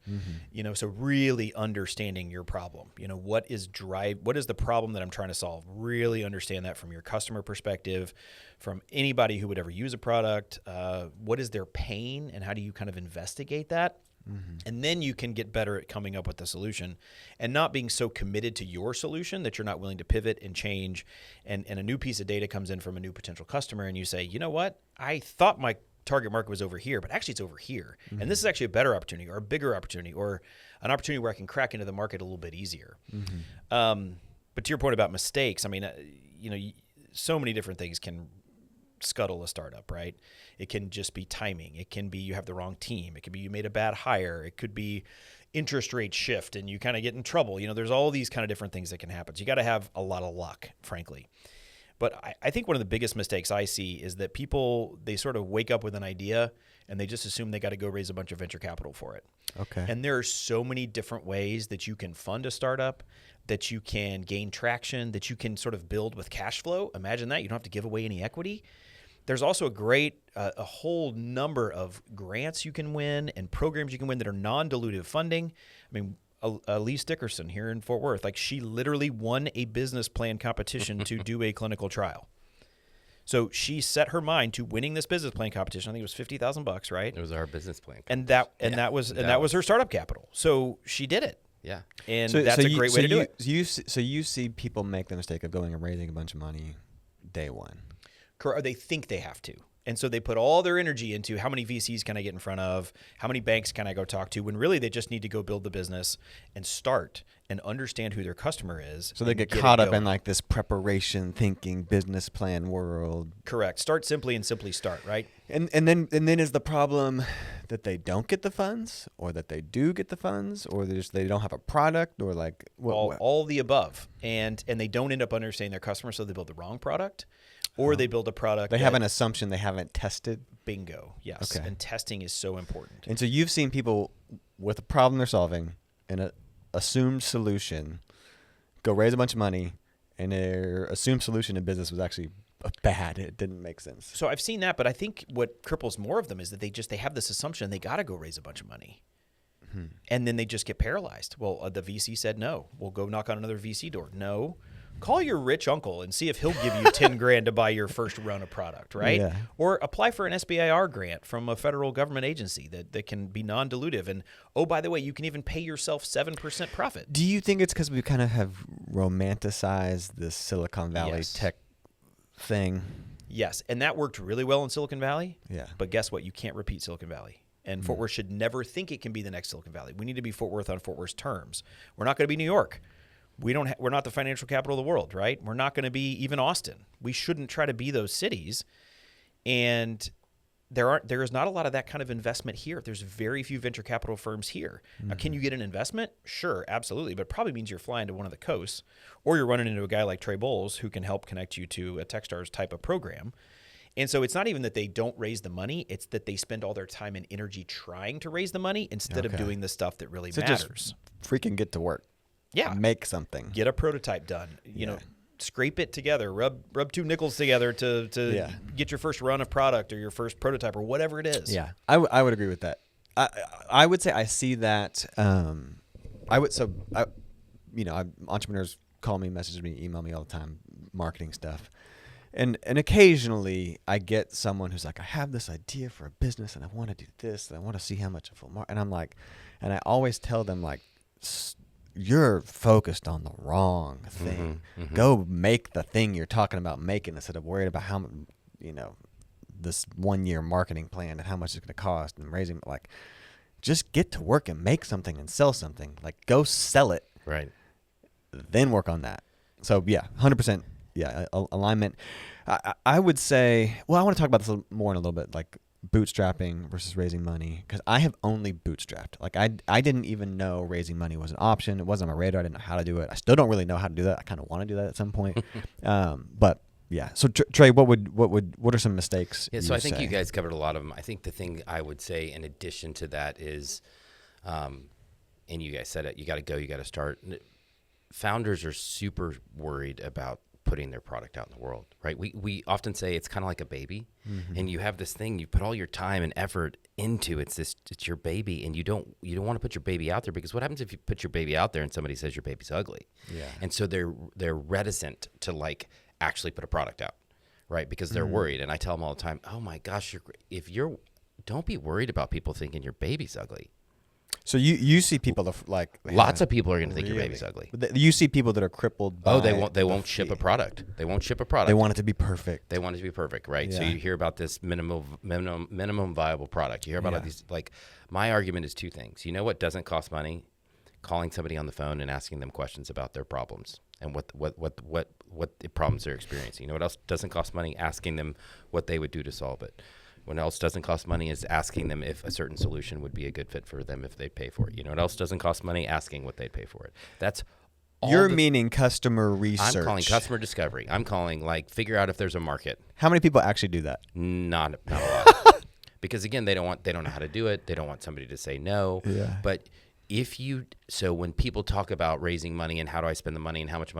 You know, so really understanding your problem. You know, what is the problem that I'm trying to solve? Really understand that from your customer perspective, from anybody who would ever use a product. What is their pain and how do you kind of investigate that? And then you can get better at coming up with the solution and not being so committed to your solution that you're not willing to pivot and change. And a new piece of data comes in from a new potential customer and you say, you know what? I thought my target market was over here, but actually it's over here. And this is actually a better opportunity or a bigger opportunity or an opportunity where I can crack into the market a little bit easier. But to your point about mistakes, I mean, you know, so many different things can scuttle a startup, right? It can just be timing. It can be you have the wrong team. It could be you made a bad hire. It could be interest rate shift and you kind of get in trouble. You know, there's all these kind of different things that can happen. So you got to have a lot of luck, frankly. But I think one of the biggest mistakes I see is that people, they sort of wake up with an idea and they just assume they got to go raise a bunch of venture capital for it. Okay. And there are so many different ways that you can fund a startup, that you can gain traction, that you can sort of build with cash flow. Imagine that. You don't have to give away any equity. There's also a whole number of grants you can win and programs you can win that are non-dilutive funding. I mean, Elise Dickerson here in Fort Worth, like she literally won a business plan competition to do a clinical trial. So she set her mind to winning this business plan competition. I think it was $50,000, right? It was our business plan. And that was her startup capital. So she did it. Yeah. And that's a great way to do it. So you see people make the mistake of going and raising a bunch of money day one. Or they think they have to. And so they put all their energy into how many VCs can I get in front of? How many banks can I go talk to? When really they just need to go build the business and start and understand who their customer is. So they get caught up in like this preparation, thinking, business plan world. Correct. Start simply and simply start, right? And then is the problem that they don't get the funds, or that they do get the funds, or they don't have a product, or like all the above, and they don't end up understanding their customer, so they build the wrong product, or they build a product. They have an assumption they haven't tested. Bingo. Yes. Okay. And testing is so important. And so you've seen people with a problem they're solving and an assumed solution go raise a bunch of money, and their assumed solution in business was actually bad. It didn't make sense. So I've seen that, but I think what cripples more of them is that they have this assumption they got to go raise a bunch of money. And then they just get paralyzed. Well, the VC said no. We'll go knock on another VC door. No. Call your rich uncle and see if he'll give you 10 grand to buy your first run of product, right? Yeah. Or apply for an SBIR grant from a federal government agency that can be non-dilutive. And, oh, by the way, you can even pay yourself 7% profit. Do you think it's because we kind of have romanticized this Silicon Valley tech thing? Yes, and that worked really well in Silicon Valley. Yeah. But guess what? You can't repeat Silicon Valley. And Fort Worth should never think it can be the next Silicon Valley. We need to be Fort Worth on Fort Worth's terms. We're not going to be New York. We're not the financial capital of the world, right? We're not going to be even Austin. We shouldn't try to be those cities. And there is not a lot of that kind of investment here. There's very few venture capital firms here. Now, can you get an investment? Sure, absolutely. But it probably means you're flying to one of the coasts, or you're running into a guy like Trey Bowles who can help connect you to a Techstars type of program. And so it's not even that they don't raise the money. It's that they spend all their time and energy trying to raise the money instead of doing the stuff that really matters. Just freaking get to work. Yeah. Make something. Get a prototype done. You know, scrape it together. Rub two nickels together to get your first run of product or your first prototype or whatever it is. Yeah, I would agree with that. I would say I see that. Entrepreneurs call me, message me, email me all the time, marketing stuff. And occasionally I get someone who's like, I have this idea for a business and I want to do this and I want to see how much it will market. And I'm like, and I always tell them, like, you're focused on the wrong thing. Go make the thing you're talking about making instead of worried about how, this 1 year marketing plan and how much it's going to cost and raising, like, just get to work and make something and sell something. Like, go sell it. Right. Then work on that. So yeah, 100%. Yeah, alignment. I would say, well, I want to talk about this more in a little bit, like bootstrapping versus raising money, because I have only bootstrapped. Like I didn't even know raising money was an option. It wasn't on my radar. I didn't know how to do it. I still don't really know how to do that. I kind of want to do that at some point. But yeah. So Trey, what are some mistakes? Yeah. So I think you guys covered a lot of them. I think the thing I would say in addition to that is, and you guys said it, you got to go, you got to start. Founders are super worried about putting their product out in the world, right? We often say it's kind of like a baby, and you have this thing, you put all your time and effort into it's your baby, and you don't want to put your baby out there, because what happens if you put your baby out there and somebody says your baby's ugly? Yeah. And so they're reticent to like actually put a product out, right? Because they're worried. And I tell them all the time, oh my gosh, don't be worried about people thinking your baby's ugly. So you see people like lots of people are going to think your baby's ugly. But you see people that are crippled by they won't ship a product. They won't ship a product. They want it to be perfect. They want it to be perfect, right? Yeah. So you hear about this minimum viable product. You hear about all these, like, my argument is two things. You know what doesn't cost money? Calling somebody on the phone and asking them questions about their problems and what the problems they're experiencing. You know what else doesn't cost money? Asking them what they would do to solve it. What else doesn't cost money is asking them if a certain solution would be a good fit for them if they'd pay for it. You know what else doesn't cost money? Asking what they'd pay for it. That's all. You're meaning customer research. I'm calling customer discovery. I'm calling, like, figure out if there's a market. How many people actually do that? Not a lot. because again, they don't know how to do it. They don't want somebody to say no. Yeah. But so when people talk about raising money and how do I spend the money and how much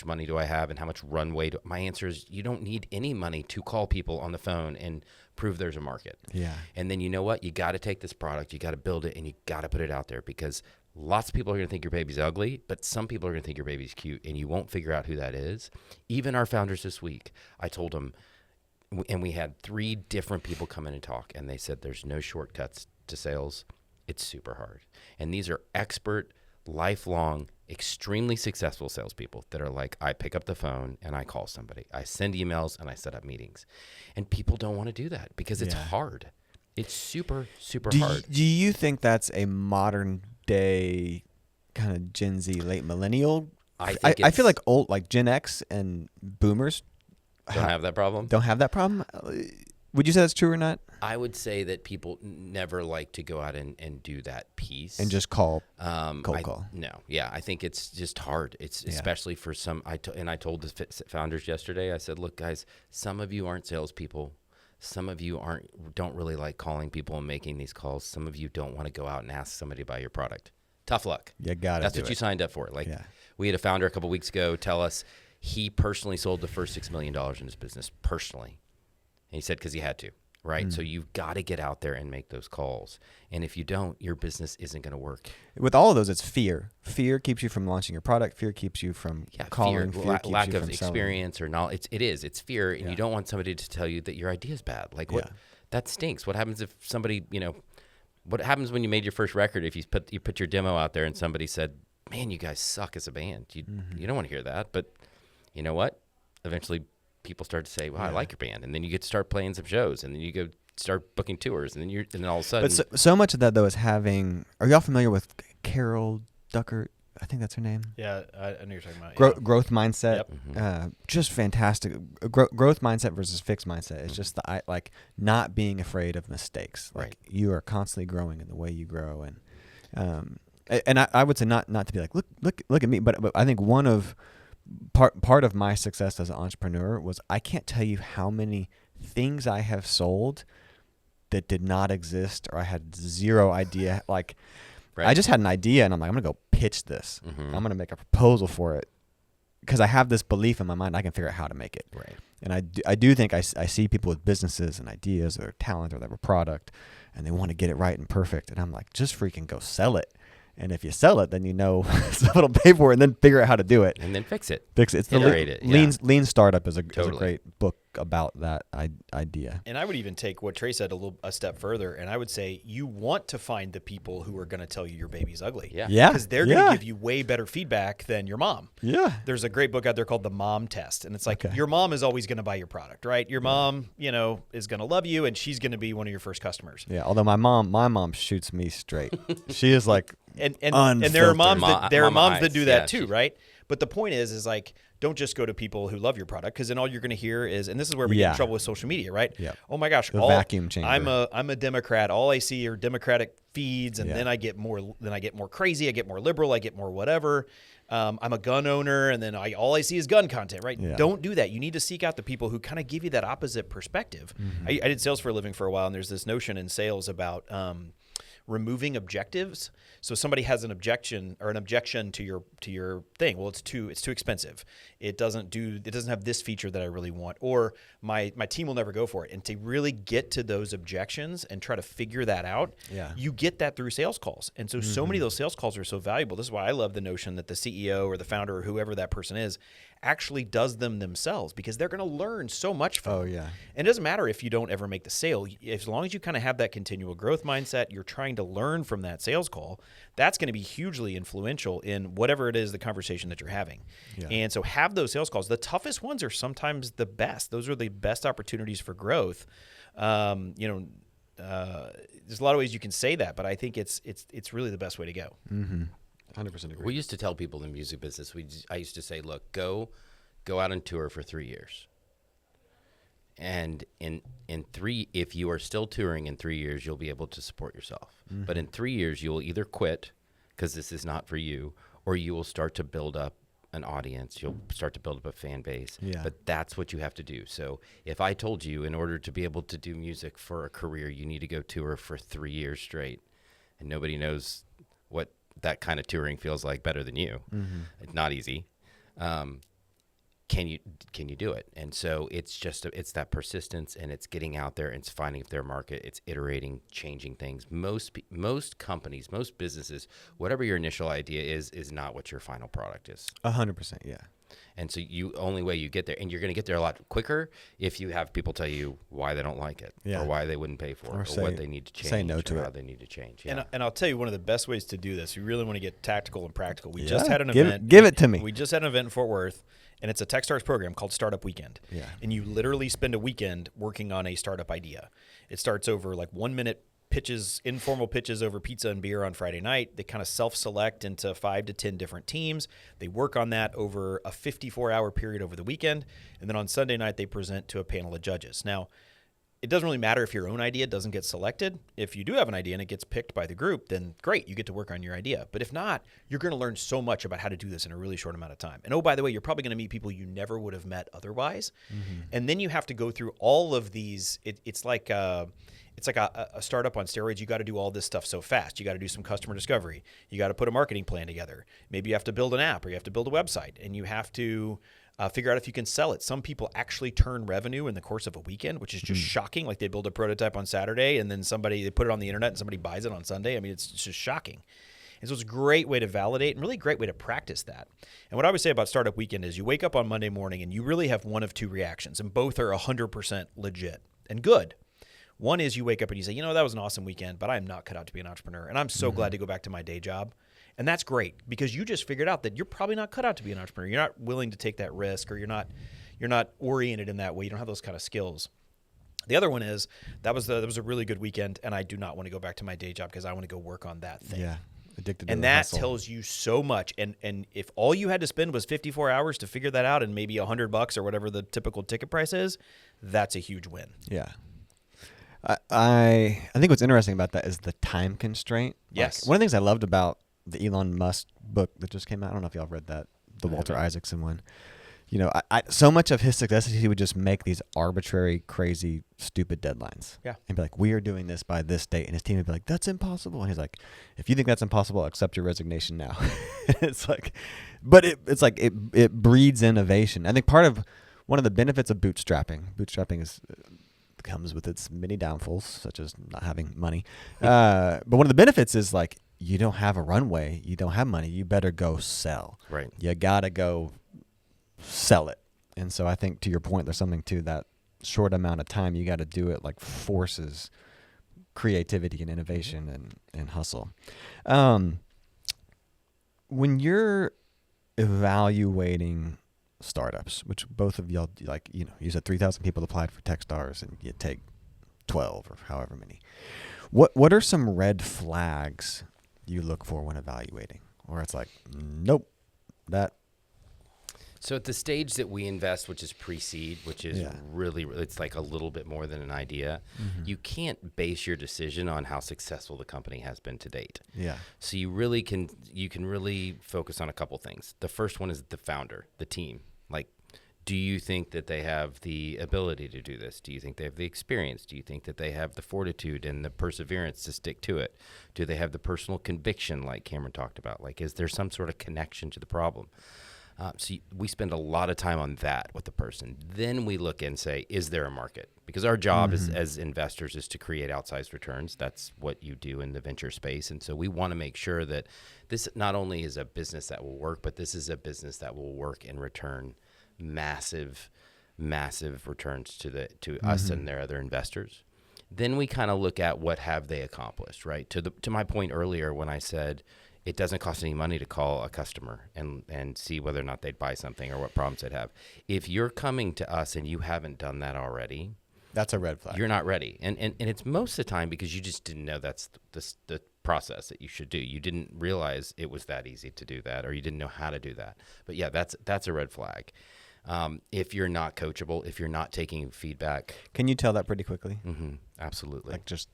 money do I have and how much runway my answer is you don't need any money to call people on the phone and prove there's a market. Yeah. And then you know what? You got to take this product, you got to build it, and you got to put it out there, because lots of people are going to think your baby's ugly, but some people are going to think your baby's cute, and you won't figure out who that is. Even our founders this week, I told them, and we had 3 different people come in and talk, and they said there's no shortcuts to sales. It's super hard. And these are expert, lifelong, extremely successful salespeople that are like, I pick up the phone and I call somebody. I send emails and I set up meetings. And people don't want to do that because it's hard. It's super, super hard. Do you think that's a modern day kind of Gen Z, late millennial? I feel like old, like Gen X and boomers don't have that problem. Don't have that problem? Would you say that's true or not? I would say that people never like to go out and do that piece. And just cold call. No. Yeah. I think it's just hard. It's especially for some, I told the founders yesterday, I said, look, guys, some of you aren't salespeople. Some of you don't really like calling people and making these calls. Some of you don't want to go out and ask somebody to buy your product. Tough luck. You got it. That's what you signed up for. We had a founder a couple weeks ago tell us he personally sold the first $6 million in his business personally. And he said, because he had to, right? So you've got to get out there and make those calls. And if you don't, your business isn't going to work. With all of those, it's fear. Fear keeps you from launching your product. Fear keeps you from calling. Fear, Fear keeps lack you of from experience selling. or knowledge. It's fear. And you don't want somebody to tell you that your idea is bad. Like that stinks. What happens if somebody, what happens when you made your first record? If you put your demo out there and somebody said, man, you guys suck as a band. You don't want to hear that. But you know what? Eventually people start to say, well, I like your band. And then you get to start playing some shows, and then you go start booking tours, and then all of a sudden. But so much of that, though, is having, are y'all familiar with Carol Duckert? I think that's her name. Yeah, I know you're talking about. Growth mindset. Yep. Just fantastic. Growth mindset versus fixed mindset. It's just like not being afraid of mistakes. Like you are constantly growing in the way you grow. And I would say not to be like, look at me. But I think one of, part of my success as an entrepreneur was I can't tell you how many things I have sold that did not exist or I had zero idea. Like I just had an idea and I'm like, I'm going to go pitch this. I'm going to make a proposal for it because I have this belief in my mind I can figure out how to make it. Right. And I do think I see people with businesses and ideas or talent or they have a product and they want to get it right and perfect. And I'm like, just freaking go sell it. And if you sell it, then someone will pay for it and then figure out how to do it. And then fix it. It's iterate the it. Lean Startup is a great book about that idea. And I would even take what Trey said a step further, and I would say you want to find the people who are going to tell you your baby's ugly. Yeah. Because they're going to give you way better feedback than your mom. Yeah. There's a great book out there called The Mom Test, and it's like your mom is always going to buy your product, right? Your mom, is going to love you, and she's going to be one of your first customers. Yeah. Although my mom shoots me straight. She is like and there are moms that do that too, right? But the point is like, don't just go to people who love your product, because then all you're going to hear is, and this is where we get in trouble with social media, right? Yep. Oh my gosh, vacuum chamber. I'm a Democrat. All I see are Democratic feeds, and then I get more crazy. I get more liberal. I get more whatever. I'm a gun owner, and then all I see is gun content, right? Yeah. Don't do that. You need to seek out the people who kind of give you that opposite perspective. I did sales for a living for a while, and there's this notion in sales about removing objectives. So somebody has an objection to your thing. Well, it's too expensive. It doesn't have this feature that I really want, or my team will never go for it. And to really get to those objections and try to figure that out, you get that through sales calls. And so many of those sales calls are so valuable. This is why I love the notion that the CEO or the founder or whoever that person is actually does them themselves, because they're going to learn so much from them. And it doesn't matter if you don't ever make the sale. As long as you kind of have that continual growth mindset, you're trying to learn from that sales call, that's going to be hugely influential in whatever it is the conversation that you're having. And so have those sales calls. The toughest ones are sometimes the best. Those are the best opportunities for growth. There's a lot of ways you can say that, but I think it's really the best way to go. 100% agree. We used to tell people in the music business, I used to say, look, go out on tour for 3 years. And if you are still touring in 3 years, you'll be able to support yourself. But in 3 years, you will either quit because this is not for you, or you will start to build up an audience. You'll start to build up a fan base. Yeah. But that's what you have to do. So if I told you in order to be able to do music for a career, you need to go tour for 3 years straight, and nobody knows what that kind of touring feels like better than you. It's not easy. Can you do it? And so it's it's that persistence, and it's getting out there, and it's finding their market, it's iterating, changing things. Most companies, most businesses, whatever your initial idea is not what your final product is. 100%. Yeah. And so only way you get there, and you're going to get there a lot quicker if you have people tell you why they don't like it, or why they wouldn't pay for it, or what they need to change, say no to how it. they need to change. And I'll tell you one of the best ways to do this. You really want to get tactical and practical. We just had an event. Give it to me. We just had an event in Fort Worth, and it's a Techstars program called Startup Weekend. Yeah. And you literally spend a weekend working on a startup idea. It starts over like 1 minute pitches, informal pitches over pizza and beer on Friday night. They kind of self-select into 5 to 10 different teams. They work on that over a 54-hour period over the weekend. And then on Sunday night, they present to a panel of judges. Now, it doesn't really matter if your own idea doesn't get selected. If you do have an idea and it gets picked by the group, then great, you get to work on your idea. But if not, you're going to learn so much about how to do this in a really short amount of time. And oh, by the way, you're probably going to meet people you never would have met otherwise. And then you have to go through all of these. It's like a startup on steroids. You got to do all this stuff so fast. You got to do some customer discovery. You got to put a marketing plan together. Maybe you have to build an app, or you have to build a website, and you have to figure out if you can sell it. Some people actually turn revenue in the course of a weekend, which is just shocking. Like they build a prototype on Saturday, and then they put it on the internet, and somebody buys it on Sunday. I mean, it's just shocking. And so it's a great way to validate and really great way to practice that. And what I would say about Startup Weekend is you wake up on Monday morning and you really have one of two reactions, and both are 100% legit and good. One is you wake up and you say, that was an awesome weekend, but I'm not cut out to be an entrepreneur. And I'm so glad to go back to my day job. And that's great because you just figured out that you're probably not cut out to be an entrepreneur. You're not willing to take that risk, or you're not oriented in that way. You don't have those kind of skills. The other one is that was a really good weekend, and I do not want to go back to my day job because I want to go work on that thing. Yeah. Addicted to and the that hustle. tells you so much. And if all you had to spend was 54 hours to figure that out, and maybe $100 or whatever the typical ticket price is, that's a huge win. Yeah. I think what's interesting about that is the time constraint. Yes. Like, one of the things I loved about the Elon Musk book that just came out, I don't know if y'all read that, the Walter Isaacson one. I so much of his success is he would just make these arbitrary, crazy, stupid deadlines. Yeah. And be like, we are doing this by this date. And his team would be like, that's impossible. And he's like, if you think that's impossible, accept your resignation now. It's like, but it's like it breeds innovation. I think one of the benefits of bootstrapping is comes with its many downfalls, such as not having money. But one of the benefits is like, you don't have a runway, you don't have money, you better go sell. Right. You gotta go sell it. And so I think to your point, there's something to that short amount of time you got to do it, like forces creativity and innovation and hustle. When you're evaluating startups, which both of y'all, you said 3,000 people applied for Techstars and you take 12 or however many. What are some red flags you look for when evaluating? Or it's like, nope, that. So at the stage that we invest, which is pre-seed, which is really, it's like a little bit more than an idea, you can't base your decision on how successful the company has been to date. Yeah. So you can really focus on a couple things. The first one is the founder, the team. Like, do you think that they have the ability to do this? Do you think they have the experience? Do you think that they have the fortitude and the perseverance to stick to it? Do they have the personal conviction like Cameron talked about? Like, is there some sort of connection to the problem? So we spend a lot of time on that with the person. Then we look and say, is there a market? Because our job as investors is to create outsized returns. That's what you do in the venture space. And so we want to make sure that this not only is a business that will work, but this is a business that will work and return massive returns to us and their other investors. Then we kind of look at what have they accomplished, right? To my point earlier when I said it doesn't cost any money to call a customer and see whether or not they'd buy something or what problems they'd have. If you're coming to us and you haven't done that already, that's a red flag. You're not ready. And it's most of the time because you just didn't know that's the process that you should do. You didn't realize it was that easy to do that, or you didn't know how to do that. But yeah, that's a red flag. If you're not coachable, if you're not taking feedback. Can you tell that pretty quickly? Absolutely. Like just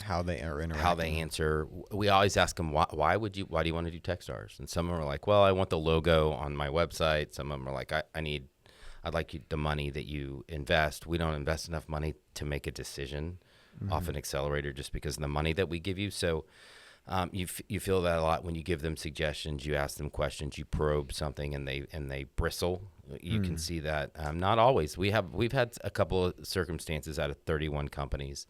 how they are interacting. How they answer. We always ask them, why do you want to do Techstars? And some of them are like, well, I want the logo on my website. Some of them are like, I'd like the money that you invest. We don't invest enough money to make a decision off an accelerator just because of the money that we give you. So you feel that a lot when you give them suggestions, you ask them questions, you probe something, and they bristle. You can see that. Not always. We've had a couple of circumstances out of 31 companies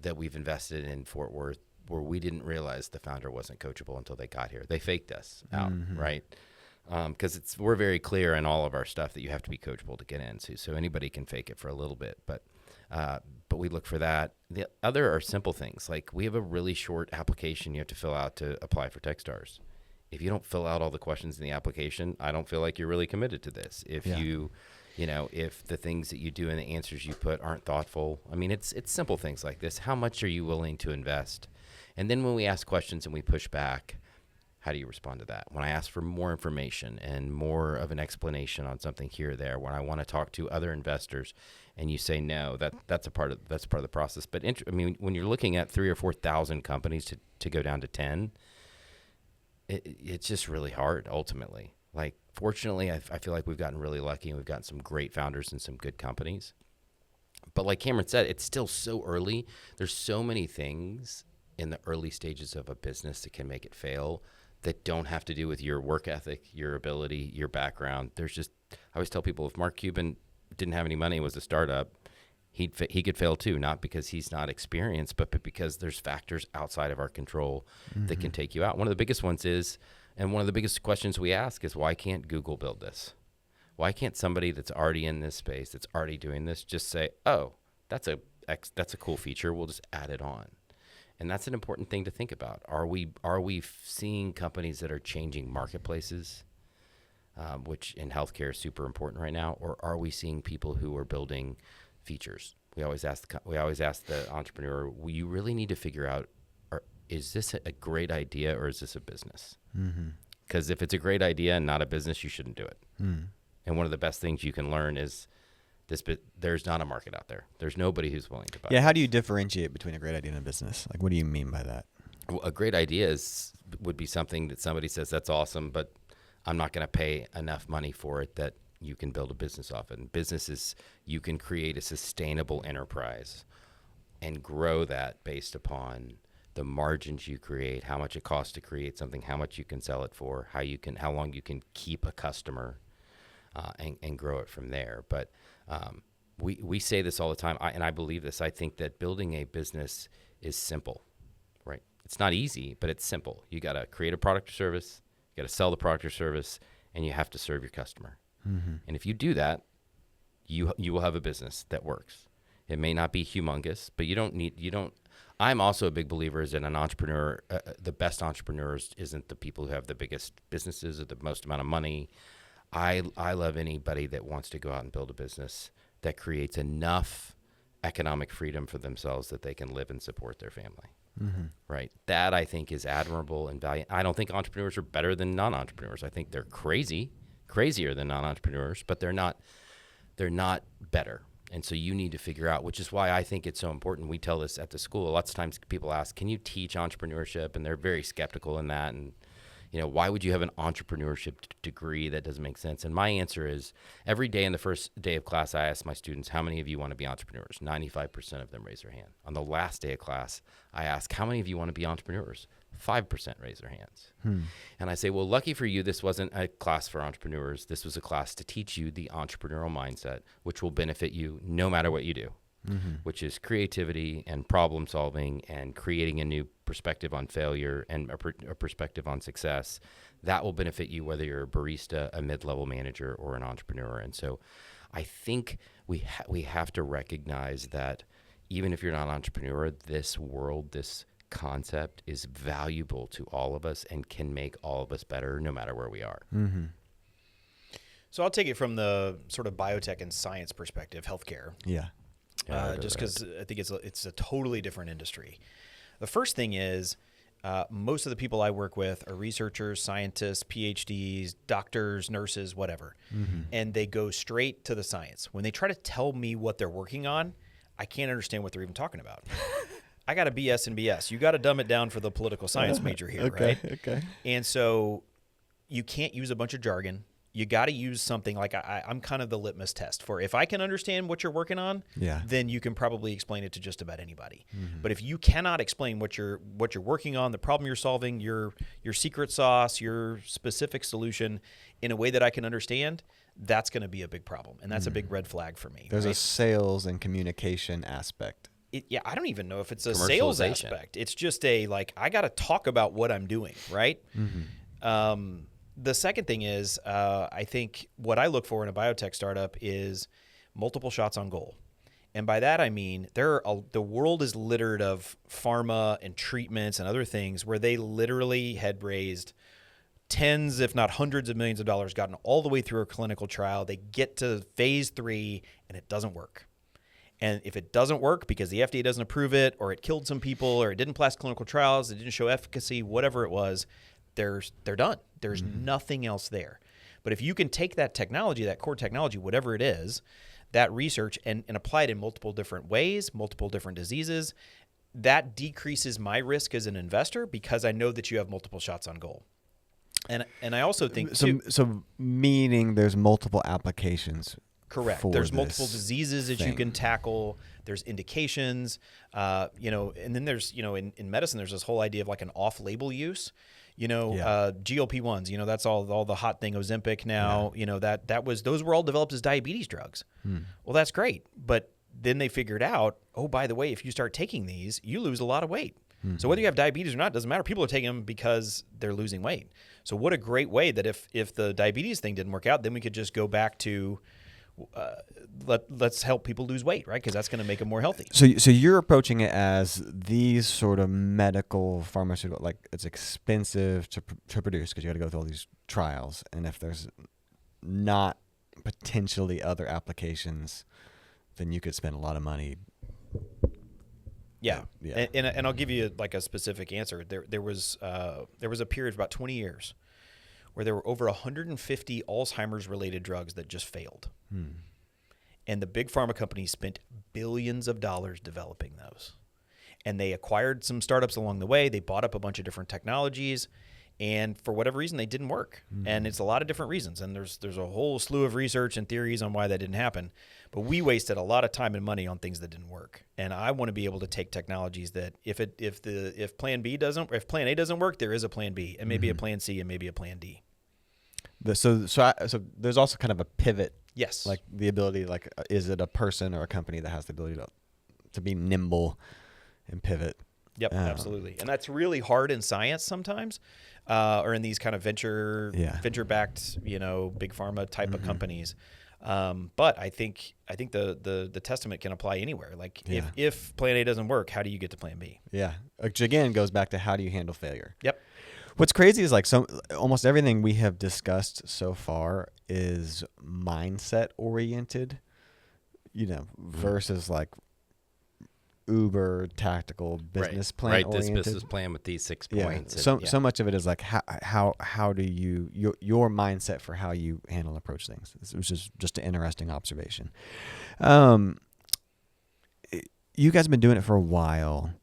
that we've invested in Fort Worth where we didn't realize the founder wasn't coachable until they got here. They faked us out, right? Because we're very clear in all of our stuff that you have to be coachable to get in. So anybody can fake it for a little bit, but we look for that. The other are simple things. Like we have a really short application you have to fill out to apply for Techstars. If you don't fill out all the questions in the application, I don't feel like you're really committed to this. If if the things that you do and the answers you put aren't thoughtful, I mean, it's simple things like this. How much are you willing to invest? And then when we ask questions and we push back, how do you respond to that? When I ask for more information and more of an explanation on something here or there, when I want to talk to other investors and you say no, that's a part of the process. But when you're looking at 3,000 or 4,000 companies to go down to 10, it's just really hard ultimately. Like, fortunately, I feel like we've gotten really lucky and we've gotten some great founders and some good companies. But like Cameron said, it's still so early. There's so many things in the early stages of a business that can make it fail that don't have to do with your work ethic, your ability, your background. I always tell people, if Mark Cuban didn't have any money and was a startup, he could fail too, not because he's not experienced, but because there's factors outside of our control that can take you out. One of the biggest ones is, and one of the biggest questions we ask is, why can't Google build this? Why can't somebody that's already in this space, that's already doing this, just say, oh, that's a cool feature, we'll just add it on? And that's an important thing to think about. Are we seeing companies that are changing marketplaces, which in healthcare is super important right now, or are we seeing people who are building features? We always ask the entrepreneur, you really need to figure out, is this a great idea or is this a business? Because if it's a great idea and not a business, you shouldn't do it. And one of the best things you can learn is there's not a market out there. There's nobody who's willing to buy. Yeah, how do you differentiate between a great idea and a business? Like, what do you mean by that? Well, a great idea would be something that somebody says, that's awesome, but I'm not going to pay enough money for it that you can build a business off it. And businesses, you can create a sustainable enterprise and grow that based upon the margins you create, how much it costs to create something, how much you can sell it for, how long you can keep a customer, and grow it from there. But we say this all the time, and I believe this. I think that building a business is simple, right? It's not easy, but it's simple. You got to create a product or service, you got to sell the product or service, and you have to serve your customer. And if you do that, you will have a business that works. It may not be humongous, but I'm also a big believer is that an entrepreneur, the best entrepreneurs isn't the people who have the biggest businesses or the most amount of money. I love anybody that wants to go out and build a business that creates enough economic freedom for themselves that they can live and support their family. Right? That, I think, is admirable and valiant. I don't think entrepreneurs are better than non-entrepreneurs. I think they're crazier than non-entrepreneurs, but they're not better. And so you need to figure out, which is why I think it's so important. We tell this at the school. Lots of times people ask, can you teach entrepreneurship? And they're very skeptical in that. And, why would you have an entrepreneurship degree? That doesn't make sense. And my answer is, every day in the first day of class, I ask my students, how many of you want to be entrepreneurs? 95% of them raise their hand. On the last day of class, I ask, how many of you want to be entrepreneurs? 5% raise their hands. And I say, well, lucky for you, this wasn't a class for entrepreneurs. This was a class to teach you the entrepreneurial mindset, which will benefit you no matter what you do, which is creativity and problem solving and creating a new perspective on failure and a perspective on success. That will benefit you whether you're a barista, a mid-level manager, or an entrepreneur. And so I think we have to recognize that even if you're not an entrepreneur, this world, this concept is valuable to all of us and can make all of us better no matter where we are. So I'll take it from the sort of biotech and science perspective, healthcare. Just because I think it's a totally different industry. The first thing is most of the people I work with are researchers, scientists, PhDs, doctors, nurses, whatever. And they go straight to the science. When they try to tell me what they're working on, I can't understand what they're even talking about. I got a BS and BS. You got to dumb it down for the political science major here, right? Okay. And so you can't use a bunch of jargon. You got to use something like I'm kind of the litmus test for if I can understand what you're working on, then you can probably explain it to just about anybody. But if you cannot explain what you're working on, the problem you're solving, your secret sauce, your specific solution in a way that I can understand, that's going to be a big problem. And that's a big red flag for me. There's a sales and communication aspect. I don't even know if it's a sales aspect. It's just I got to talk about what I'm doing, right? The second thing is, I think what I look for in a biotech startup is multiple shots on goal. And by that, I mean, the world is littered of pharma and treatments and other things where they literally had raised tens, if not hundreds of millions of dollars, gotten all the way through a clinical trial. They get to phase 3 and it doesn't work. And if it doesn't work because the FDA doesn't approve it, or it killed some people, or it didn't pass clinical trials, it didn't show efficacy, whatever it was, they're done. There's nothing else there. But if you can take that technology, that core technology, whatever it is, that research, and apply it in multiple different ways, multiple different diseases, that decreases my risk as an investor because I know that you have multiple shots on goal. And I also think so meaning there's multiple applications. Correct. There's multiple diseases that you can tackle. There's indications, and then there's, in medicine, there's this whole idea of like an off-label use. GLP-1s, that's all the hot thing, Ozempic now, those were all developed as diabetes drugs. Well, that's great. But then they figured out, oh, by the way, if you start taking these, you lose a lot of weight. So whether you have diabetes or not, doesn't matter. People are taking them because they're losing weight. So what a great way that if the diabetes thing didn't work out, then we could just go back to let's help people lose weight, right? Because that's going to make them more healthy. So you're approaching it as these sort of medical pharmaceutical, like it's expensive to produce because you got to go through all these trials, and if there's not potentially other applications, then you could spend a lot of money. Yeah. And I'll give you like a specific answer. There was a period of about 20 years where there were over 150 Alzheimer's related drugs that just failed. And the big pharma companies spent billions of dollars developing those. And they acquired some startups along the way. They bought up a bunch of different technologies, and for whatever reason, they didn't work. And it's a lot of different reasons. And there's a whole slew of research and theories on why that didn't happen. But we wasted a lot of time and money on things that didn't work. And I want to be able to take technologies that if plan A doesn't work, there is a plan B, and maybe a plan C, and maybe a plan D. So there's also kind of a pivot. Yes. Like the ability, is it a person or a company that has the ability to be nimble and pivot? Yep, absolutely. And that's really hard in science sometimes, or in these kind of venture-backed, big pharma type of companies. But I think the testament can apply anywhere. Like if plan A doesn't work, how do you get to plan B? Yeah. Which again goes back to how do you handle failure? Yep. What's crazy is almost everything we have discussed so far is mindset oriented, versus like uber tactical business plan oriented. This business plan with these 6 points. So much of it is like how do your mindset for how you handle and approach things, which is just an interesting observation. You guys have been doing it for a while.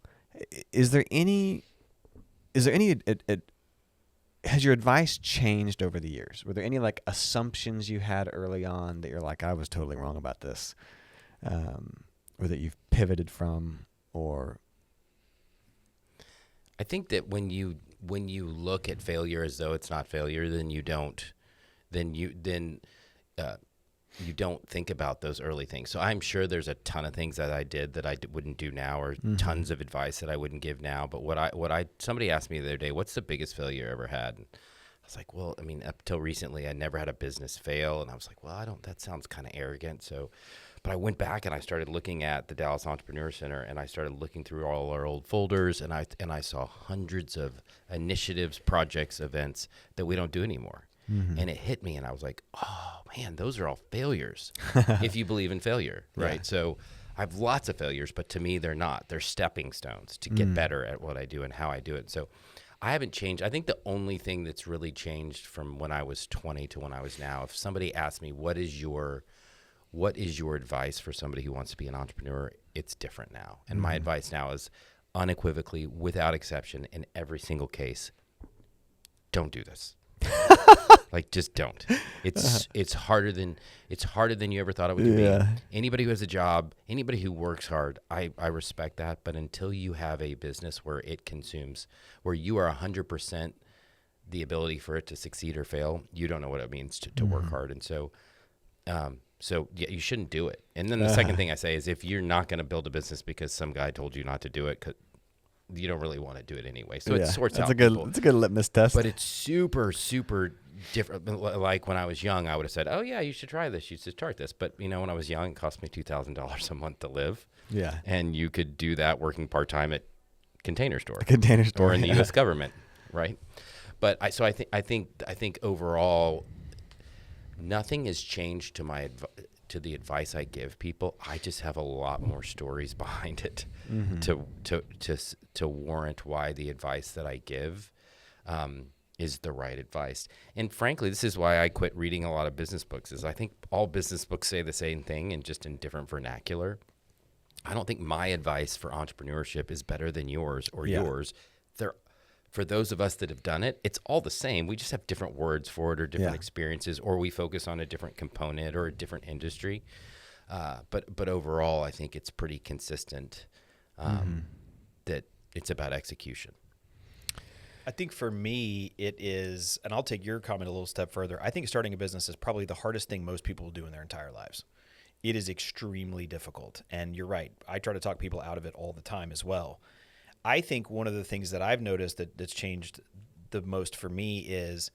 Has your advice changed over the years? Were there any assumptions you had early on that you're like, I was totally wrong about this, or that you've pivoted from? Or I think that when you look at failure as though it's not failure, then you don't think about those early things. So I'm sure there's a ton of things that I did that I wouldn't do now, or tons of advice that I wouldn't give now. But somebody asked me the other day, what's the biggest failure you ever had? And I was like, well, I mean, up till recently, I never had a business fail. And I was like, well, that sounds kind of arrogant. But I went back and I started looking at the Dallas Entrepreneur Center, and I started looking through all our old folders, and I saw hundreds of initiatives, projects, events that we don't do anymore. And it hit me, and I was like, oh, man, those are all failures if you believe in failure, right? Yeah. So I have lots of failures, but to me, they're not. They're stepping stones to get better at what I do and how I do it. So I haven't changed. I think the only thing that's really changed from when I was 20 to when I was now, if somebody asked me, what is your advice for somebody who wants to be an entrepreneur, it's different now. And my advice now is unequivocally, without exception, in every single case, don't do this. Like, just don't. It's harder than you ever thought it would be. Anybody who has a job, anybody who works hard, I respect that. But until you have a business where it consumes, where you are 100% the ability for it to succeed or fail, you don't know what it means to work hard. And so yeah, you shouldn't do it. And then the second thing I say is, if you're not going to build a business because some guy told you not to do it, 'cause you don't really want to do it anyway. So it sorts out people. It's a good litmus test. But it's super, super different. Like when I was young, I would have said, oh, yeah, you should try this. You should start this. But, when I was young, it cost me $2,000 a month to live. Yeah. And you could do that working part-time at Container Store. Or in the U.S. government, right? But I think overall, nothing has changed to the advice I give people. I just have a lot more stories behind it to warrant why the advice that I give is the right advice. And frankly, this is why I quit reading a lot of business books, is I think all business books say the same thing and just in different vernacular. I don't think my advice for entrepreneurship is better than yours or yours. For those of us that have done it, it's all the same. We just have different words for it or different experiences, or we focus on a different component or a different industry. But overall, I think it's pretty consistent that it's about execution. I think for me, it is, and I'll take your comment a little step further. I think starting a business is probably the hardest thing most people will do in their entire lives. It is extremely difficult. And you're right. I try to talk people out of it all the time as well. I think one of the things that I've noticed that's changed the most for me is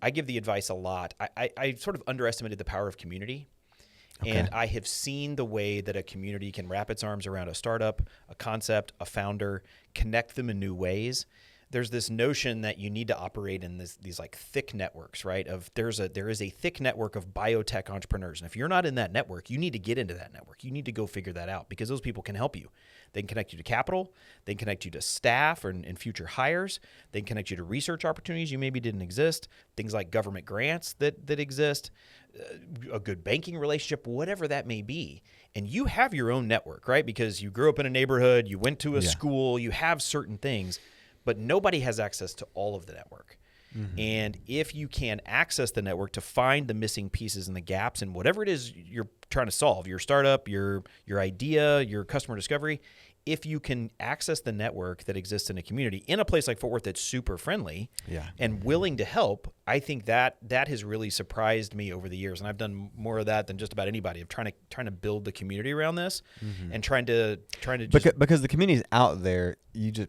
I give the advice a lot. I sort of underestimated the power of community. Okay. And I have seen the way that a community can wrap its arms around a startup, a concept, a founder, connect them in new ways. There's this notion that you need to operate in these like thick networks, right? There is a thick network of biotech entrepreneurs. And if you're not in that network, you need to get into that network. You need to go figure that out, because those people can help you. They can connect you to capital. They can connect you to staff and future hires. They can connect you to research opportunities you maybe didn't exist, things like government grants that exist, a good banking relationship, whatever that may be. And you have your own network, right? Because you grew up in a neighborhood, you went to a school, you have certain things. But nobody has access to all of the network. Mm-hmm. And if you can access the network to find the missing pieces and the gaps and whatever it is you're trying to solve, your startup, your idea, your customer discovery, if you can access the network that exists in a community in a place like Fort Worth that's super friendly and willing to help, I think that has really surprised me over the years. And I've done more of that than just about anybody, of trying to build the community around this and trying to just because the community is out there,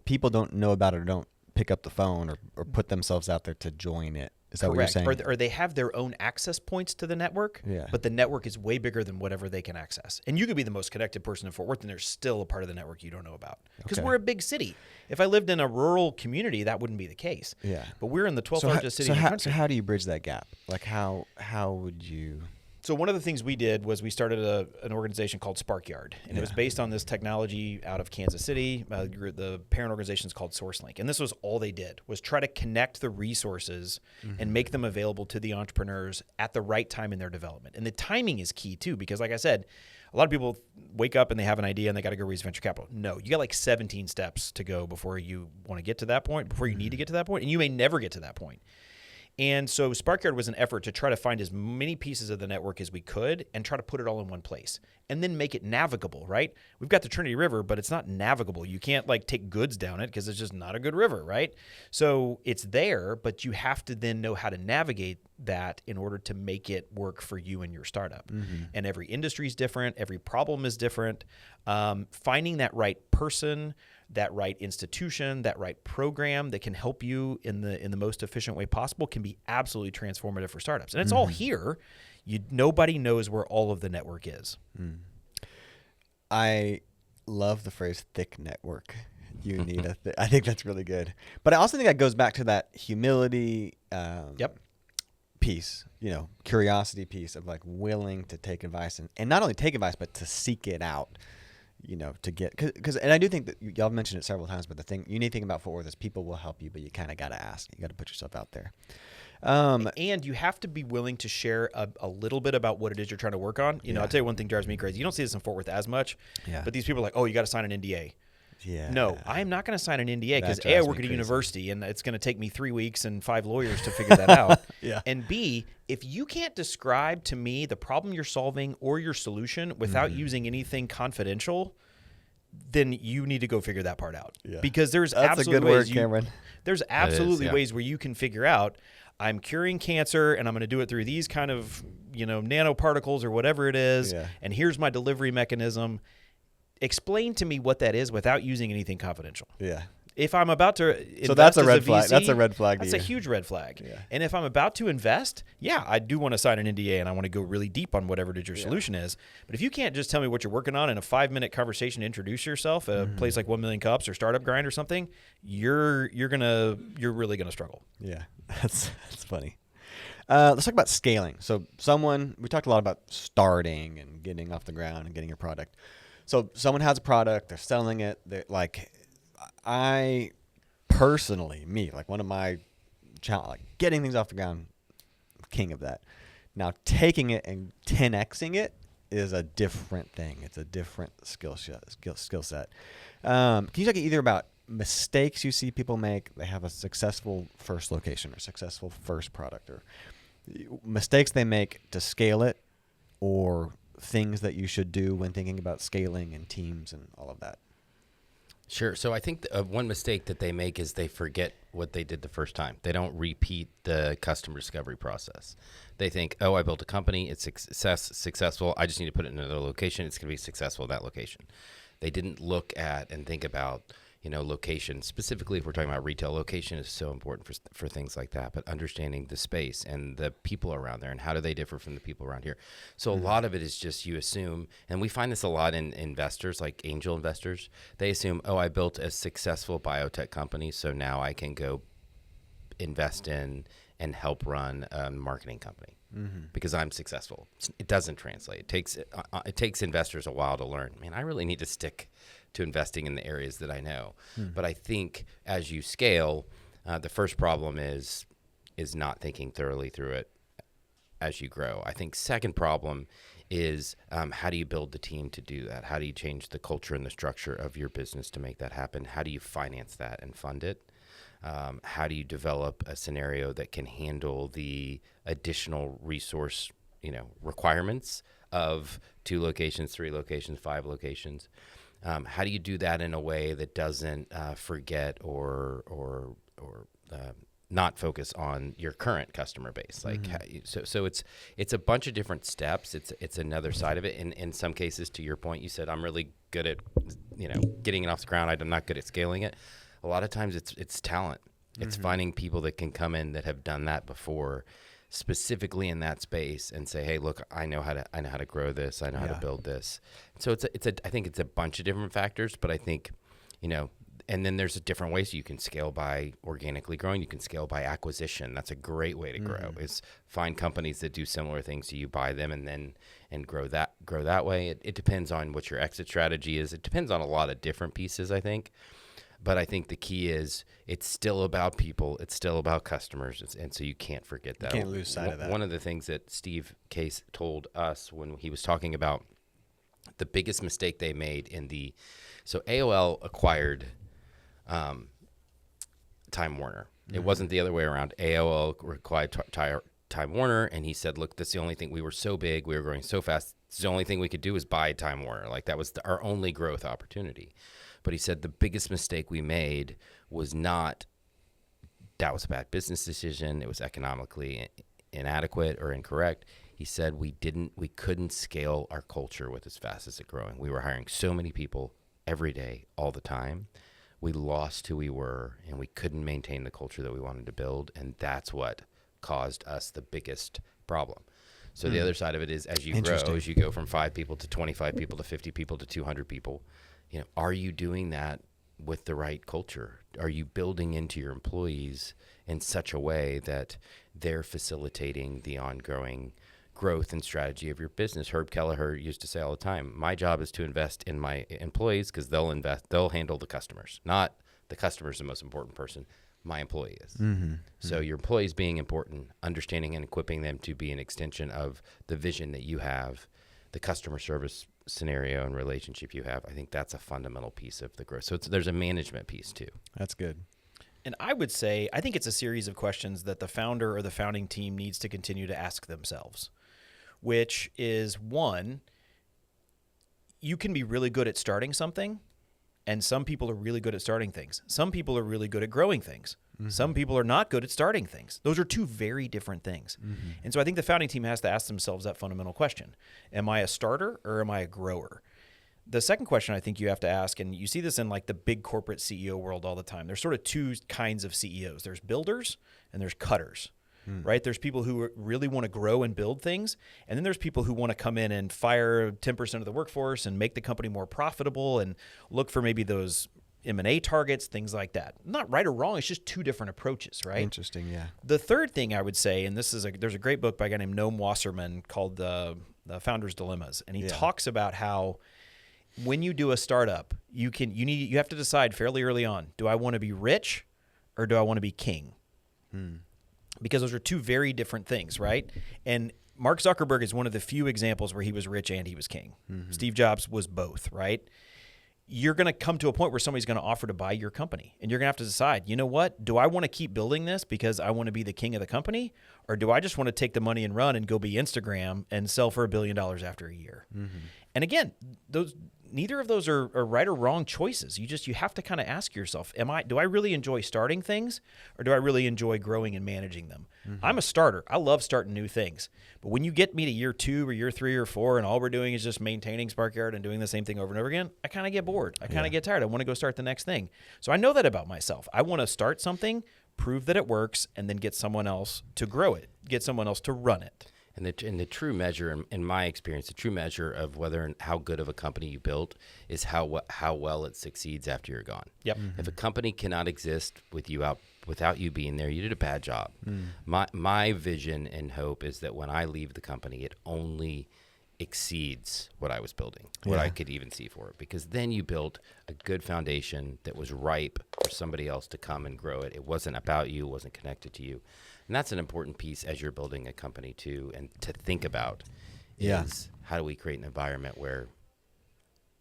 people don't know about it or don't pick up the phone or put themselves out there to join it. Is that correct. what you're saying? Or they have their own access points to the network, but the network is way bigger than whatever they can access. And you could be the most connected person in Fort Worth, and there's still a part of the network you don't know about. Because we're a big city. If I lived in a rural community, that wouldn't be the case. Yeah. But we're in the 12th largest city in the country. So how do you bridge that gap? Like how would you... So one of the things we did was we started an organization called Sparkyard, and it was based on this technology out of Kansas City. The parent organization is called SourceLink, and this was all they did, was try to connect the resources and make them available to the entrepreneurs at the right time in their development. And the timing is key too, because like I said, a lot of people wake up and they have an idea and they got to go raise venture capital. No, you got like 17 steps to go before you want to get to that point, before you need to get to that point, and you may never get to that point. And so Sparkyard was an effort to try to find as many pieces of the network as we could and try to put it all in one place and then make it navigable, right? We've got the Trinity River, but it's not navigable. You can't like take goods down it because it's just not a good river, right? So it's there, but you have to then know how to navigate that in order to make it work for you and your startup. And every industry is different. Every problem is different. Finding that right person, that right institution, that right program that can help you in the most efficient way possible can be absolutely transformative for startups. And it's all here. Nobody knows where all of the network is. I love the phrase thick network. You need I think that's really good. But I also think that goes back to that humility piece, curiosity piece of like willing to take advice and not only take advice, but to seek it out. To get, and I do think that y'all mentioned it several times, but the unique thing about Fort Worth is people will help you, but you kind of got to ask. You got to put yourself out there. And you have to be willing to share a little bit about what it is you're trying to work on. I'll tell you one thing drives me crazy. You don't see this in Fort Worth as much, but these people are like, oh, you got to sign an NDA. Yeah. No, I am not going to sign an NDA because That A, I drives work me at a crazy. university and it's going to take me 3 weeks and 5 lawyers to figure that out. Yeah. And B, if you can't describe to me the problem you're solving or your solution without using anything confidential, then you need to go figure that part out. Yeah. Because there's That's a absolutely good word, ways Cameron. there's absolutely yeah. ways where you can figure out I'm curing cancer and I'm going to do it through these kind of, nanoparticles or whatever it is. Yeah. And here's my delivery mechanism. Explain to me what that is without using anything confidential. Yeah. If I'm about to invest So that's a as red flag. VC, That's a red flag to That's a you. huge red flag. Yeah. And if I'm about to invest, I do want to sign an NDA and I want to go really deep on whatever it is your solution is. But if you can't just tell me what you're working on in a 5-minute conversation to introduce yourself at a place like 1 Million Cups or Startup Grind or something, you're really gonna struggle. Yeah, that's funny. Let's talk about scaling. So we talked a lot about starting and getting off the ground and getting your product. So someone has a product, they're selling it. They're like, I personally, one of my getting things off the ground, king of that. Now taking it and 10xing it is a different thing. It's a different skill set. Can you talk either about mistakes you see people make? They have a successful first location or successful first product, or mistakes they make to scale it, or things that you should do when thinking about scaling and teams and all of that. Sure. So I think one mistake that they make is they forget what they did the first time. They don't repeat the customer discovery process. They think, oh, I built a company. It's successful. I just need to put it in another location. It's going to be successful at that location. They didn't look at and think about, location. Specifically, if we're talking about retail, location is so important for things like that. But understanding the space and the people around there and how do they differ from the people around here. So a lot of it is just you assume, and we find this a lot in investors, like angel investors. They assume, oh, I built a successful biotech company, so now I can go invest in and help run a marketing company because I'm successful. It doesn't translate. It takes investors a while to learn. Man, I really need to stick to investing in the areas that I know. But I think as you scale, the first problem is not thinking thoroughly through it as you grow. I think second problem is how do you build the team to do that? How do you change the culture and the structure of your business to make that happen? How do you finance that and fund it? How do you develop a scenario that can handle the additional resource, requirements of 2 locations, 3 locations, 5 locations? How do you do that in a way that doesn't forget or not focus on your current customer base? Like, so it's a bunch of different steps. It's another side of it. In some cases, to your point, you said I'm really good at getting it off the ground. I'm not good at scaling it. A lot of times it's talent. It's finding people that can come in that have done that before, specifically in that space, and say, hey, look, I know how to grow this. I know how to build this. So I think it's a bunch of different factors, but I think, and then there's different ways you can scale by organically growing. You can scale by acquisition. That's a great way to grow, is find companies that do similar things to you, buy them, and grow that way. It depends on what your exit strategy is. It depends on a lot of different pieces, I think. But I think the key is it's still about people. It's still about customers. And so you can't forget that. You can't lose sight of that. One of the things that Steve Case told us when he was talking about the biggest mistake they made so AOL acquired Time Warner. It wasn't the other way around. AOL acquired Time Warner, and he said, look, that's the only thing. We were so big. We were growing so fast. The only thing we could do is buy Time Warner. Like, that was our only growth opportunity. But he said the biggest mistake we made was not that was a bad business decision. It was economically inadequate or incorrect. He said we couldn't scale our culture with as fast as it growing. We were hiring so many people every day, all the time. We lost who we were, and we couldn't maintain the culture that we wanted to build. And that's what caused us the biggest problem. So the other side of it is, as you grow, as you go from 5 people to 25 people to 50 people to 200 people, are you doing that with the right culture? Are you building into your employees in such a way that they're facilitating the ongoing growth and strategy of your business? Herb Kelleher used to say all the time, my job is to invest in my employees because they'll handle the customers. Not the customer is the most important person. My employee is. So your employees being important, understanding and equipping them to be an extension of the vision that you have, the customer service scenario and relationship you have. I think that's a fundamental piece of the growth. So there's a management piece too. That's good. And I would say, I think it's a series of questions that the founder or the founding team needs to continue to ask themselves, which is, one, you can be really good at starting something, and some people are really good at starting things. Some people are really good at growing things. Mm-hmm. Some people are not good at starting things. Those are two very different things. Mm-hmm. And so I think the founding team has to ask themselves that fundamental question. Am I a starter or am I a grower? The second question I think you have to ask, and you see this in like the big corporate CEO world all the time, there's sort of two kinds of CEOs. There's builders and there's cutters, right? There's people who really want to grow and build things, and then there's people who want to come in and fire 10% of the workforce and make the company more profitable and look for maybe those M&A targets, things like that. Not right or wrong, it's just two different approaches, right? Interesting, yeah. The third thing I would say, and there's a great book by a guy named Noam Wasserman called The Founder's Dilemmas, and he talks about how when you do a startup, you have to decide fairly early on, do I want to be rich or do I want to be king? Because those are two very different things, right? And Mark Zuckerberg is one of the few examples where he was rich and he was king. Mm-hmm. Steve Jobs was both, right? You're going to come to a point where somebody's going to offer to buy your company, and you're going to have to decide, you know what? Do I want to keep building this because I want to be the king of the company, or do I just want to take the money and run and go be Instagram and sell for $1 billion after a year? Mm-hmm. And again, neither of those are right or wrong choices. You have to kind of ask yourself, do I really enjoy starting things, or do I really enjoy growing and managing them? Mm-hmm. I'm a starter. I love starting new things. But when you get me to year 2 or year 3 or 4 and all we're doing is just maintaining SparkYard and doing the same thing over and over again, I kind of get bored. I kind of get tired. I want to go start the next thing. So I know that about myself. I want to start something, prove that it works, and then get someone else to grow it, get someone else to run it. And the true measure, in my experience, the true measure of whether and how good of a company you built is how well it succeeds after you're gone. Yep. Mm-hmm. If a company cannot exist without you being there, you did a bad job. My vision and hope is that when I leave the company, it only exceeds what I was building, what I could even see for it, because then you built a good foundation that was ripe for somebody else to come and grow it. It wasn't about you, it wasn't connected to you. And that's an important piece as you're building a company too, and to think about is how do we create an environment where,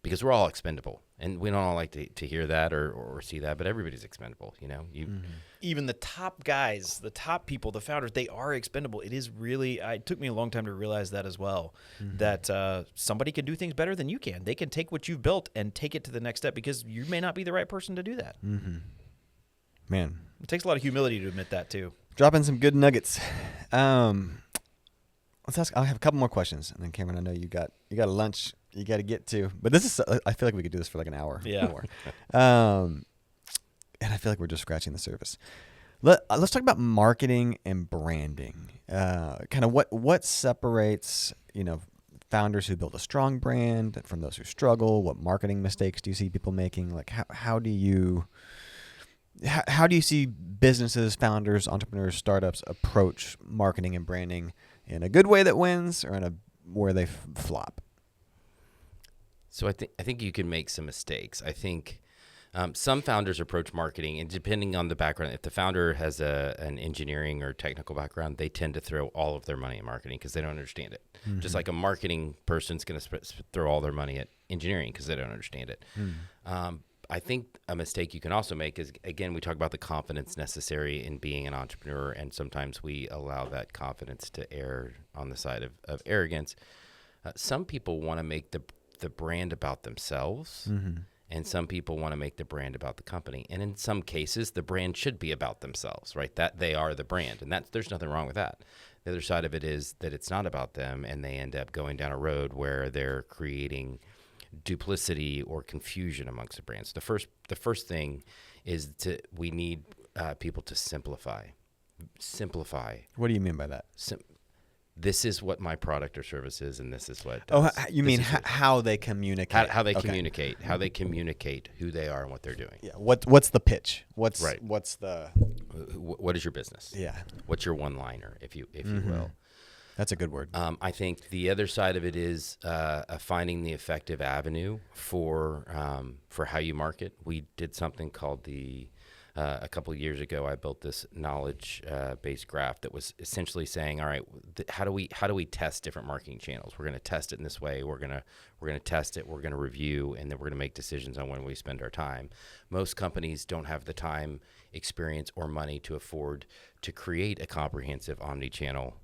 because we're all expendable, and we don't all like to hear that or see that, but everybody's expendable, you know. Even the top guys, the top people, the founders, they are expendable. It is really, it took me a long time to realize that as well, that somebody can do things better than you can. They can take what you've built and take it to the next step because you may not be the right person to do that. Mm-hmm. Man. It takes a lot of humility to admit that too. Dropping some good nuggets. Let's ask. I'll have a couple more questions, and then Cameron, I know you got a lunch you got to get to, but this is. I feel like we could do this for like an hour. Yeah. More. And I feel like we're just scratching the surface. Let's talk about marketing and branding. Kind of what separates founders who build a strong brand from those who struggle. What marketing mistakes do you see people making? Like how do you see businesses, founders, entrepreneurs, startups approach marketing and branding in a good way that wins, or in a where they flop? So I think you can make some mistakes. I think some founders approach marketing, and depending on the background, if the founder has an engineering or technical background, they tend to throw all of their money at marketing because they don't understand it. Mm-hmm. Just like a marketing person's going to throw all their money at engineering because they don't understand it. Mm. I think a mistake you can also make is, again, we talk about the confidence necessary in being an entrepreneur, and sometimes we allow that confidence to err on the side of arrogance. Some people want to make the brand about themselves, and some people want to make the brand about the company. And in some cases, the brand should be about themselves, right? That they are the brand, and there's nothing wrong with that. The other side of it is that it's not about them, and they end up going down a road where they're creating duplicity or confusion amongst the brands. The first thing is we need people to simplify. What do you mean by that? This is what my product or service is, and this is what it does. Oh, you mean how they communicate? How they communicate. How they communicate who they are and what they're doing. Yeah. What's the pitch? What's the? What is your business? Yeah. What's your one-liner, if you will? That's a good word. I think the other side of it is finding the effective avenue for how you market. We did something called the a couple of years ago, I built this knowledge-based graph that was essentially saying, all right, how do we test different marketing channels? We're going to test it in this way. We're going to test it. We're going to review, and then we're going to make decisions on when we spend our time. Most companies don't have the time, experience, or money to afford to create a comprehensive omni-channel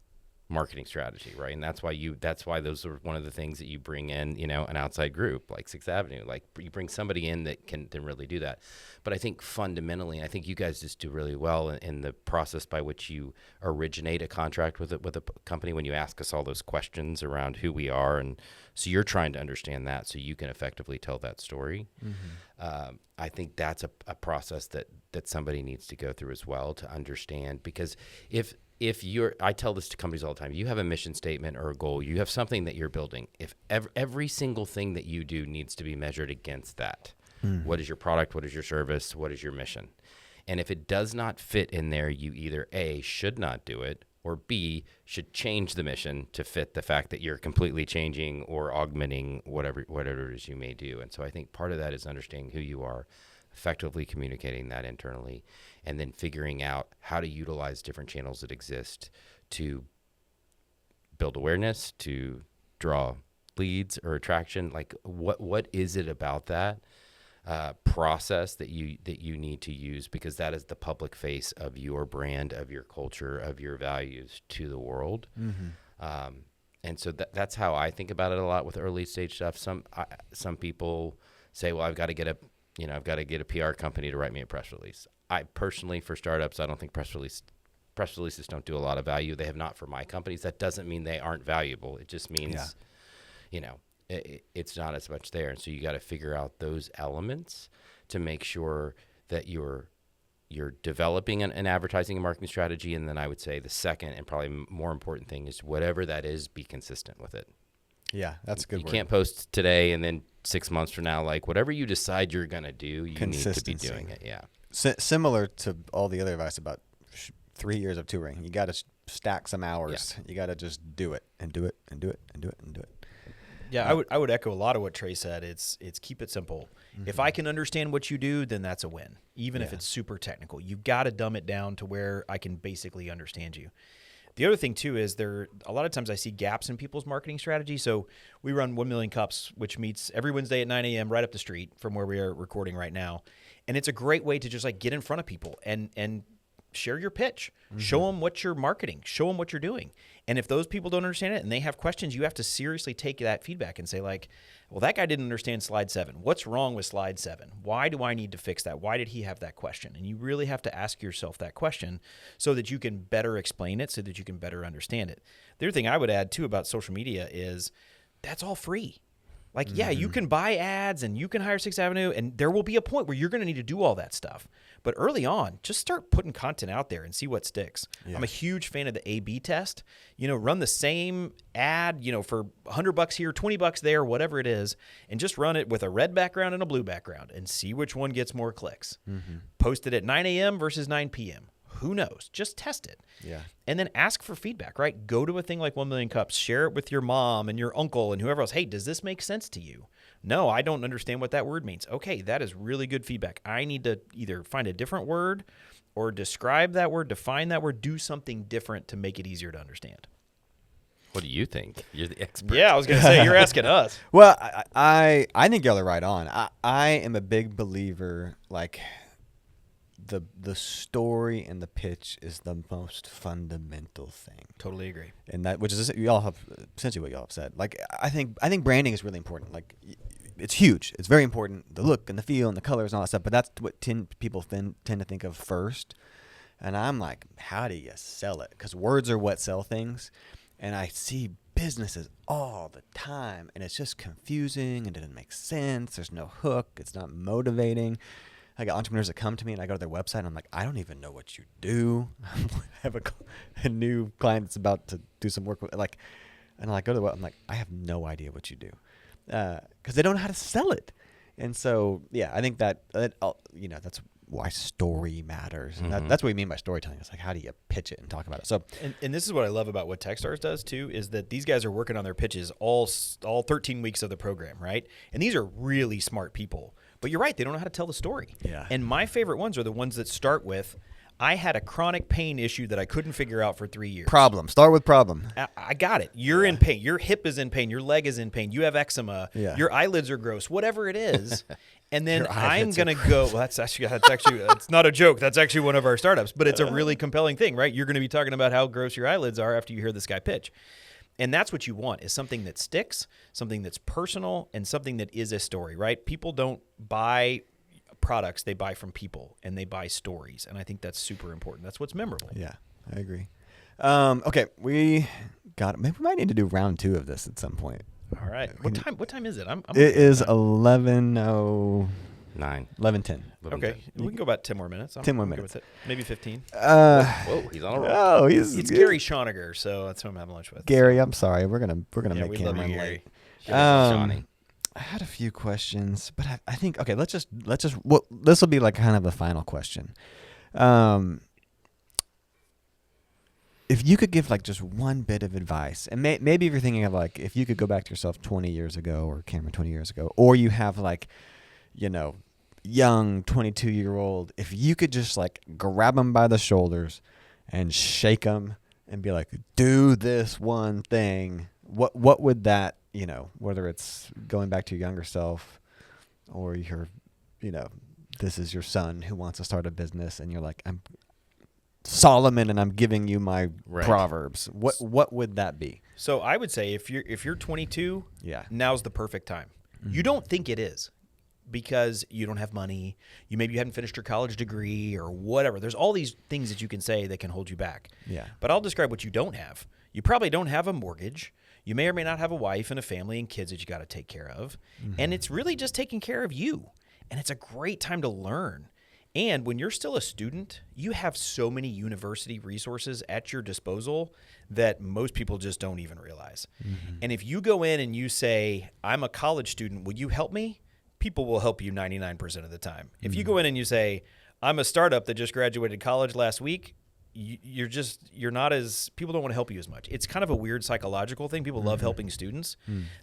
marketing strategy, right? And that's why those are one of the things that you bring in, an outside group like 6th Avenue. Like, you bring somebody in that can really do that. But I think fundamentally, I think you guys just do really well in the process by which you originate a contract with a company, when you ask us all those questions around who we are. And so you're trying to understand that so you can effectively tell that story. Mm-hmm. I think that's a process that somebody needs to go through as well to understand, because if I tell this to companies all the time, you have a mission statement or a goal, you have something that you're building. If every single thing that you do needs to be measured against that. What is your product? What is your service? What is your mission? And if it does not fit in there, you either A, should not do it, or B, should change the mission to fit the fact that you're completely changing or augmenting whatever it is you may do. And so I think part of that is understanding who you are, effectively communicating that internally, and then figuring out how to utilize different channels that exist to build awareness, to draw leads or attraction. Like, what is it about that process that you need to use, because that is the public face of your brand, of your culture, of your values to the world. Mm-hmm. And so that's how I think about it a lot with early stage stuff. Some people say, well, I've got to get a PR company to write me a press release. I personally, for startups, I don't think press releases don't do a lot of value. They have not for my companies. That doesn't mean they aren't valuable. It just means, it's not as much there. And so you got to figure out those elements to make sure that you're developing an advertising and marketing strategy. And then I would say the second and probably more important thing is, whatever that is, be consistent with it. Yeah, that's a good word. You can't post today and then 6 months from now, like, whatever you decide you're going to do, you need to be doing it. Yeah. Similar to all the other advice about 3 years of touring, you got to stack some hours. Yeah. You got to just do it and do it and do it and do it and do it. Yeah, I would echo a lot of what Trey said. It's keep it simple. Mm-hmm. If I can understand what you do, then that's a win. Even if it's super technical, you've got to dumb it down to where I can basically understand you. The other thing too is a lot of times I see gaps in people's marketing strategy. So we run 1 Million Cups, which meets every Wednesday at 9 a.m. right up the street from where we are recording right now. And it's a great way to just like get in front of people and share your pitch. Mm-hmm. Show them what you're marketing. Show them what you're doing. And if those people don't understand it and they have questions, you have to seriously take that feedback and say like, well, that guy didn't understand slide 7. What's wrong with slide 7? Why do I need to fix that? Why did he have that question? And you really have to ask yourself that question so that you can better explain it, so that you can better understand it. The other thing I would add too about social media is that's all free. Like, yeah, you can buy ads and you can hire 6th Avenue, and there will be a point where you're going to need to do all that stuff. But early on, just start putting content out there and see what sticks. Yeah. I'm a huge fan of the A/B test. Run the same ad, for $100 here, $20 there, whatever it is, and just run it with a red background and a blue background and see which one gets more clicks. Mm-hmm. Post it at 9 a.m. versus 9 p.m. Who knows? Just test it. Yeah. And then ask for feedback, right? Go to a thing like 1 Million Cups. Share it with your mom and your uncle and whoever else. Hey, does this make sense to you? No, I don't understand what that word means. Okay, that is really good feedback. I need to either find a different word or describe that word, define that word, do something different to make it easier to understand. What do you think? You're the expert. Yeah, I was going to say, you're asking us. Well, I think y'all are right on. I am a big believer, like, the story and the pitch is the most fundamental thing. Totally agree. And that, which is y'all have essentially what y'all have said. Like, I think branding is really important. Like, it's huge. It's very important. The look and the feel and the colors and all that stuff. But that's what people tend to think of first. And I'm like, how do you sell it? Because words are what sell things. And I see businesses all the time, and it's just confusing and it doesn't make sense. There's no hook. It's not motivating. I got entrepreneurs that come to me and I go to their website and I'm like, I don't even know what you do. I have a new client that's about to do some work with, and I go to the web, I'm like, I have no idea what you do, because they don't know how to sell it. And so, yeah, I think that's why story matters. And that's what we mean by storytelling. It's like, how do you pitch it and talk about it? So, and this is what I love about what Techstars does too, is that these guys are working on their pitches all 13 weeks of the program, right? And these are really smart people. But you're right, they don't know how to tell the story. Yeah. And my favorite ones are the ones that start with, I had a chronic pain issue that I couldn't figure out for 3 years. Problem. Start with problem. I got it. You're in pain. Your hip is in pain. Your leg is in pain. You have eczema. Yeah. Your eyelids are gross. Whatever it is. And then Your I'm eyelids going to go, well, that's actually, it's not a joke. That's actually one of our startups, but it's a really compelling thing, right? You're going to be talking about how gross your eyelids are after you hear this guy pitch. And that's what you want, is something that sticks, something that's personal, and something that is a story, right? People don't buy products, they buy from people, and they buy stories. And I think that's super important. That's what's memorable. Yeah, I agree. Okay, maybe we might need to do round 2 of this at some point. All right. What time is it? It is 11:09. 11:10. Okay. We can go about 10 more minutes. 10 more I'm good minutes. with it. Maybe 15. Whoa, he's on a roll. Oh, It's Gary Schoniger, so that's who I'm having lunch with. Gary, I'm sorry. We're gonna Yeah, make we love you, Cameron Gary. late. Johnny. I had a few questions, but I think okay. Let's just. Well, this will be like kind of the final question. If you could give like just one bit of advice, and maybe if you're thinking of like if you could go back to yourself 20 years ago, or Cameron 20 years ago, or you have like, young 22-year-old, if you could just like grab them by the shoulders and shake them and be like, do this one thing, what would that, whether it's going back to your younger self or your, this is your son who wants to start a business and you're like, I'm Solomon and I'm giving you my Proverbs. What would that be? So I would say if you're 22, now's the perfect time. Mm-hmm. You don't think it is, because you don't have money. Maybe you haven't finished your college degree or whatever. There's all these things that you can say that can hold you back. Yeah. But I'll describe what you don't have. You probably don't have a mortgage. You may or may not have a wife and a family and kids that you got to take care of. Mm-hmm. And it's really just taking care of you. And it's a great time to learn. And when you're still a student, you have so many university resources at your disposal that most people just don't even realize. Mm-hmm. And if you go in and you say, I'm a college student, will you help me? People will help you 99% of the time. If you go in and you say, I'm a startup that just graduated college last week, you're not as, people don't want to help you as much. It's kind of a weird psychological thing. People love helping students.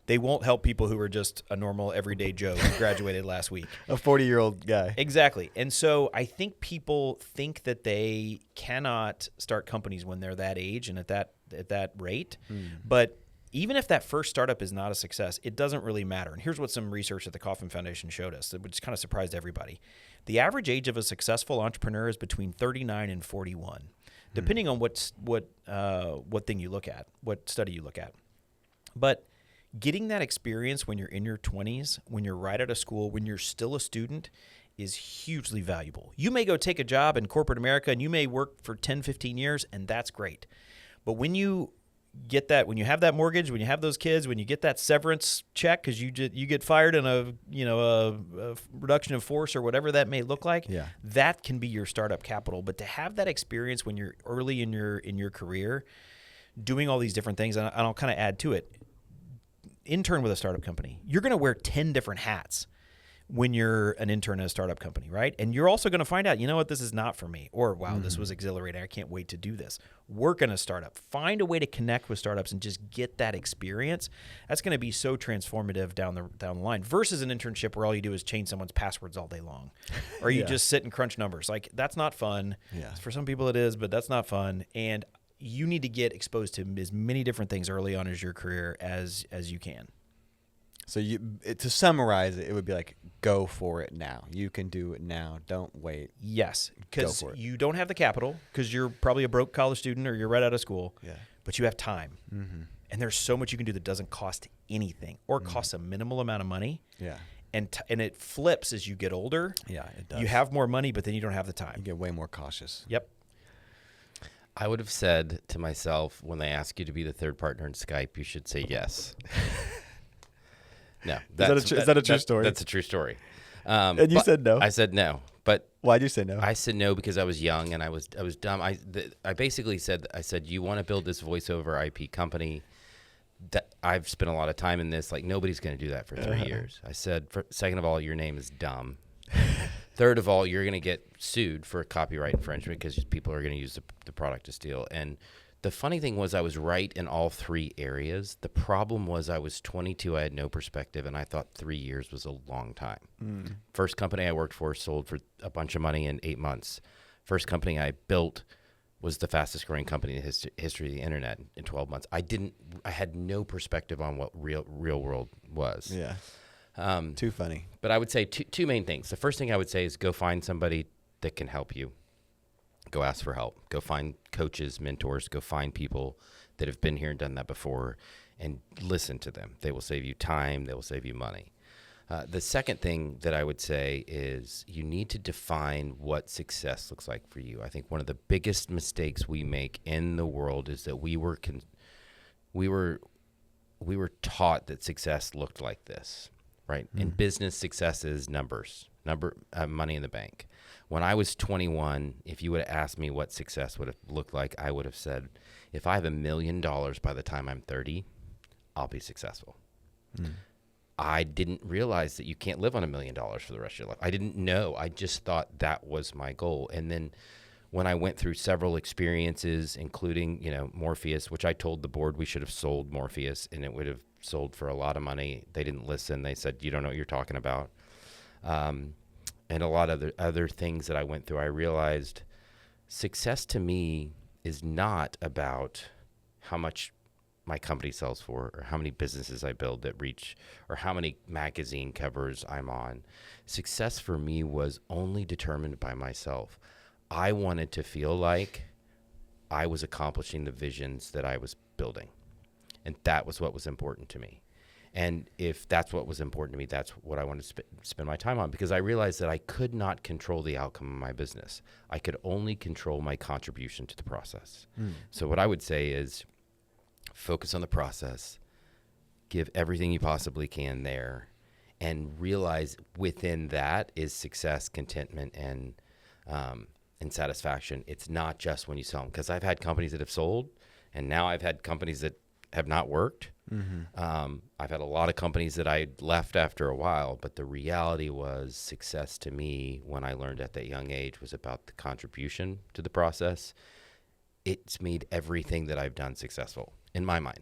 They won't help people who are just a normal everyday Joe who graduated last week. A 40-year-old guy. Exactly. And so I think people think that they cannot start companies when they're that age and at that rate. But even if that first startup is not a success, it doesn't really matter. And here's what some research at the Kauffman Foundation showed us, which kind of surprised everybody. The average age of a successful entrepreneur is between 39 and 41, depending on what thing you look at, what study you look at. But getting that experience when you're in your 20s, when you're right out of school, when you're still a student, is hugely valuable. You may go take a job in corporate America and you may work for 10, 15 years, and that's great. But when you get that, when you have that mortgage, when you have those kids, when you get that severance check because you get fired in a reduction of force or whatever that may look like, that can be your startup capital. But to have that experience when you're early in your career, doing all these different things, and I'll kind of add to it, intern with a startup company. You're going to wear 10 different hats when you're an intern in a startup company, right? And you're also going to find out, this is not for me, or wow, this was exhilarating. I can't wait to do this. Work in a startup. Find a way to connect with startups and just get that experience. That's going to be so transformative down the line versus an internship where all you do is change someone's passwords all day long, or you just sit and crunch numbers. Like, that's not fun. Yeah. For some people it is, but that's not fun. And you need to get exposed to as many different things early on as your career as you can. So to summarize it, it would be like, go for it now. You can do it now. Don't wait. Yes, because you don't have the capital because you're probably a broke college student or you're right out of school, but you have time. Mm-hmm. And there's so much you can do that doesn't cost anything or costs a minimal amount of money. Yeah. And it flips as you get older. Yeah, it does. You have more money, but then you don't have the time. You get way more cautious. Yep. I would have said to myself, when they ask you to be the third partner in Skype, you should say yes. No, is that a true story? That's a true story. And you said no. I said no, but why'd you say no? I said no because I was young and I was dumb. I basically said, you want to build this voiceover IP company? That I've spent a lot of time in this. Like, nobody's going to do that for 3 years. I said, second of all, your name is dumb. Third of all, you're going to get sued for copyright infringement because people are going to use the product to steal. And The funny thing was I was right in all three areas. The problem was I was 22, I had no perspective, and I thought 3 years was a long time. First company I worked for sold for a bunch of money in 8 months. First company I built was the fastest growing company in the history of the internet in 12 months. I had no perspective on what real world was. Yeah. Too funny. But I would say two main things. The first thing I would say is go find somebody that can help you. Go ask for help. Go find coaches, mentors. Go find people that have been here and done that before and listen to them. They will save you time. They will save you money. The second thing that I would say is you need to define what success looks like for you. I think one of the biggest mistakes we make in the world is that we were taught that success looked like this, right? In business, success is money in the bank. When I was 21, if you would have asked me what success would have looked like, I would have said, if I have $1 million by the time I'm 30, I'll be successful. I didn't realize that you can't live on $1 million for the rest of your life. I didn't know. I just thought that was my goal. And then when I went through several experiences, including, Morpheus, which I told the board we should have sold Morpheus and it would have sold for a lot of money. They didn't listen. They said, you don't know what you're talking about. And a lot of other things that I went through, I realized success to me is not about how much my company sells for or how many businesses I build that reach or how many magazine covers I'm on. Success for me was only determined by myself. I wanted to feel like I was accomplishing the visions that I was building. And that was what was important to me. And if that's what was important to me, that's what I wanted to spend my time on, because I realized that I could not control the outcome of my business. I could only control my contribution to the process. So what I would say is focus on the process, give everything you possibly can there, and realize within that is success, contentment, and satisfaction. It's not just when you sell them, because I've had companies that have sold, and now I've had companies that have not worked. I've had a lot of companies that I left after a while, but the reality was success to me when I learned at that young age was about the contribution to the process. It's made everything that I've done successful in my mind.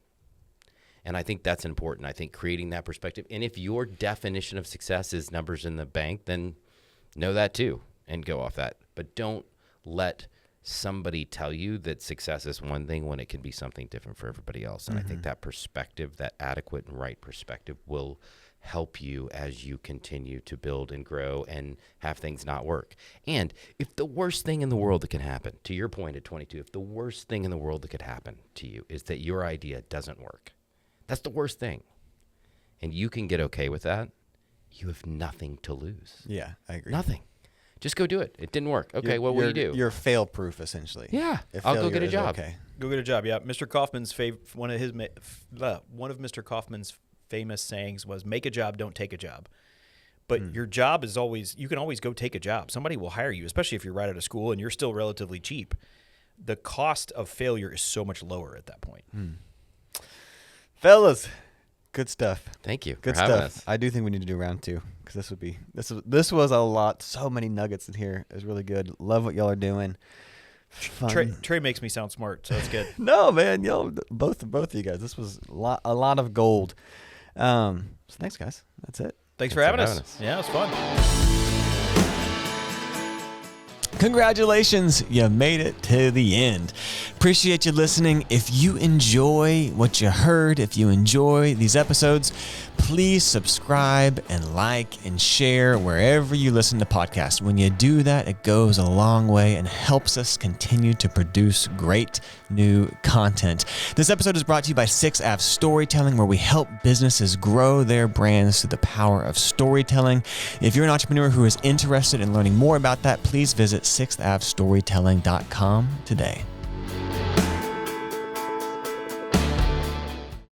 And I think that's important. I think creating that perspective. And if your definition of success is numbers in the bank, then know that too and go off that. But don't let somebody tell you that success is one thing when it can be something different for everybody else. And I think that perspective, that adequate and right perspective, will help you as you continue to build and grow and have things not work. And if the worst thing in the world that can happen, to your point at 22, if the worst thing in the world that could happen to you is that your idea doesn't work, that's the worst thing. And you can get okay with that, you have nothing to lose. Yeah, I agree. Nothing. Just go do it. It didn't work. Okay, what will you do? You're fail-proof, essentially. Yeah, If I'll go failure get a is job. Okay. Go get a job. Yeah, Mr. Kaufman's one of Mr. Kaufman's famous sayings was, "Make a job, don't take a job." But your job is you can always go take a job. Somebody will hire you, especially if you're right out of school and you're still relatively cheap. The cost of failure is so much lower at that point. Fellas, good stuff. Thank you Good for having stuff. us. I do think we need to do round 2, because this was a lot. So many nuggets in here. It was really good. Love what y'all are doing. Fun. Trey makes me sound smart, so it's good. No, man, y'all both of you guys. This was a lot of gold. So thanks, guys. That's it. Thanks for having us. Yeah, it was fun. Congratulations, you made it to the end. Appreciate you listening. If you enjoy what you heard, if you enjoy these episodes, please subscribe and like and share wherever you listen to podcasts. When you do that, it goes a long way and helps us continue to produce great new content. This episode is brought to you by 6th Ave Storytelling, where we help businesses grow their brands through the power of storytelling. If you're an entrepreneur who is interested in learning more about that, please visit 6thAveStorytelling.com today.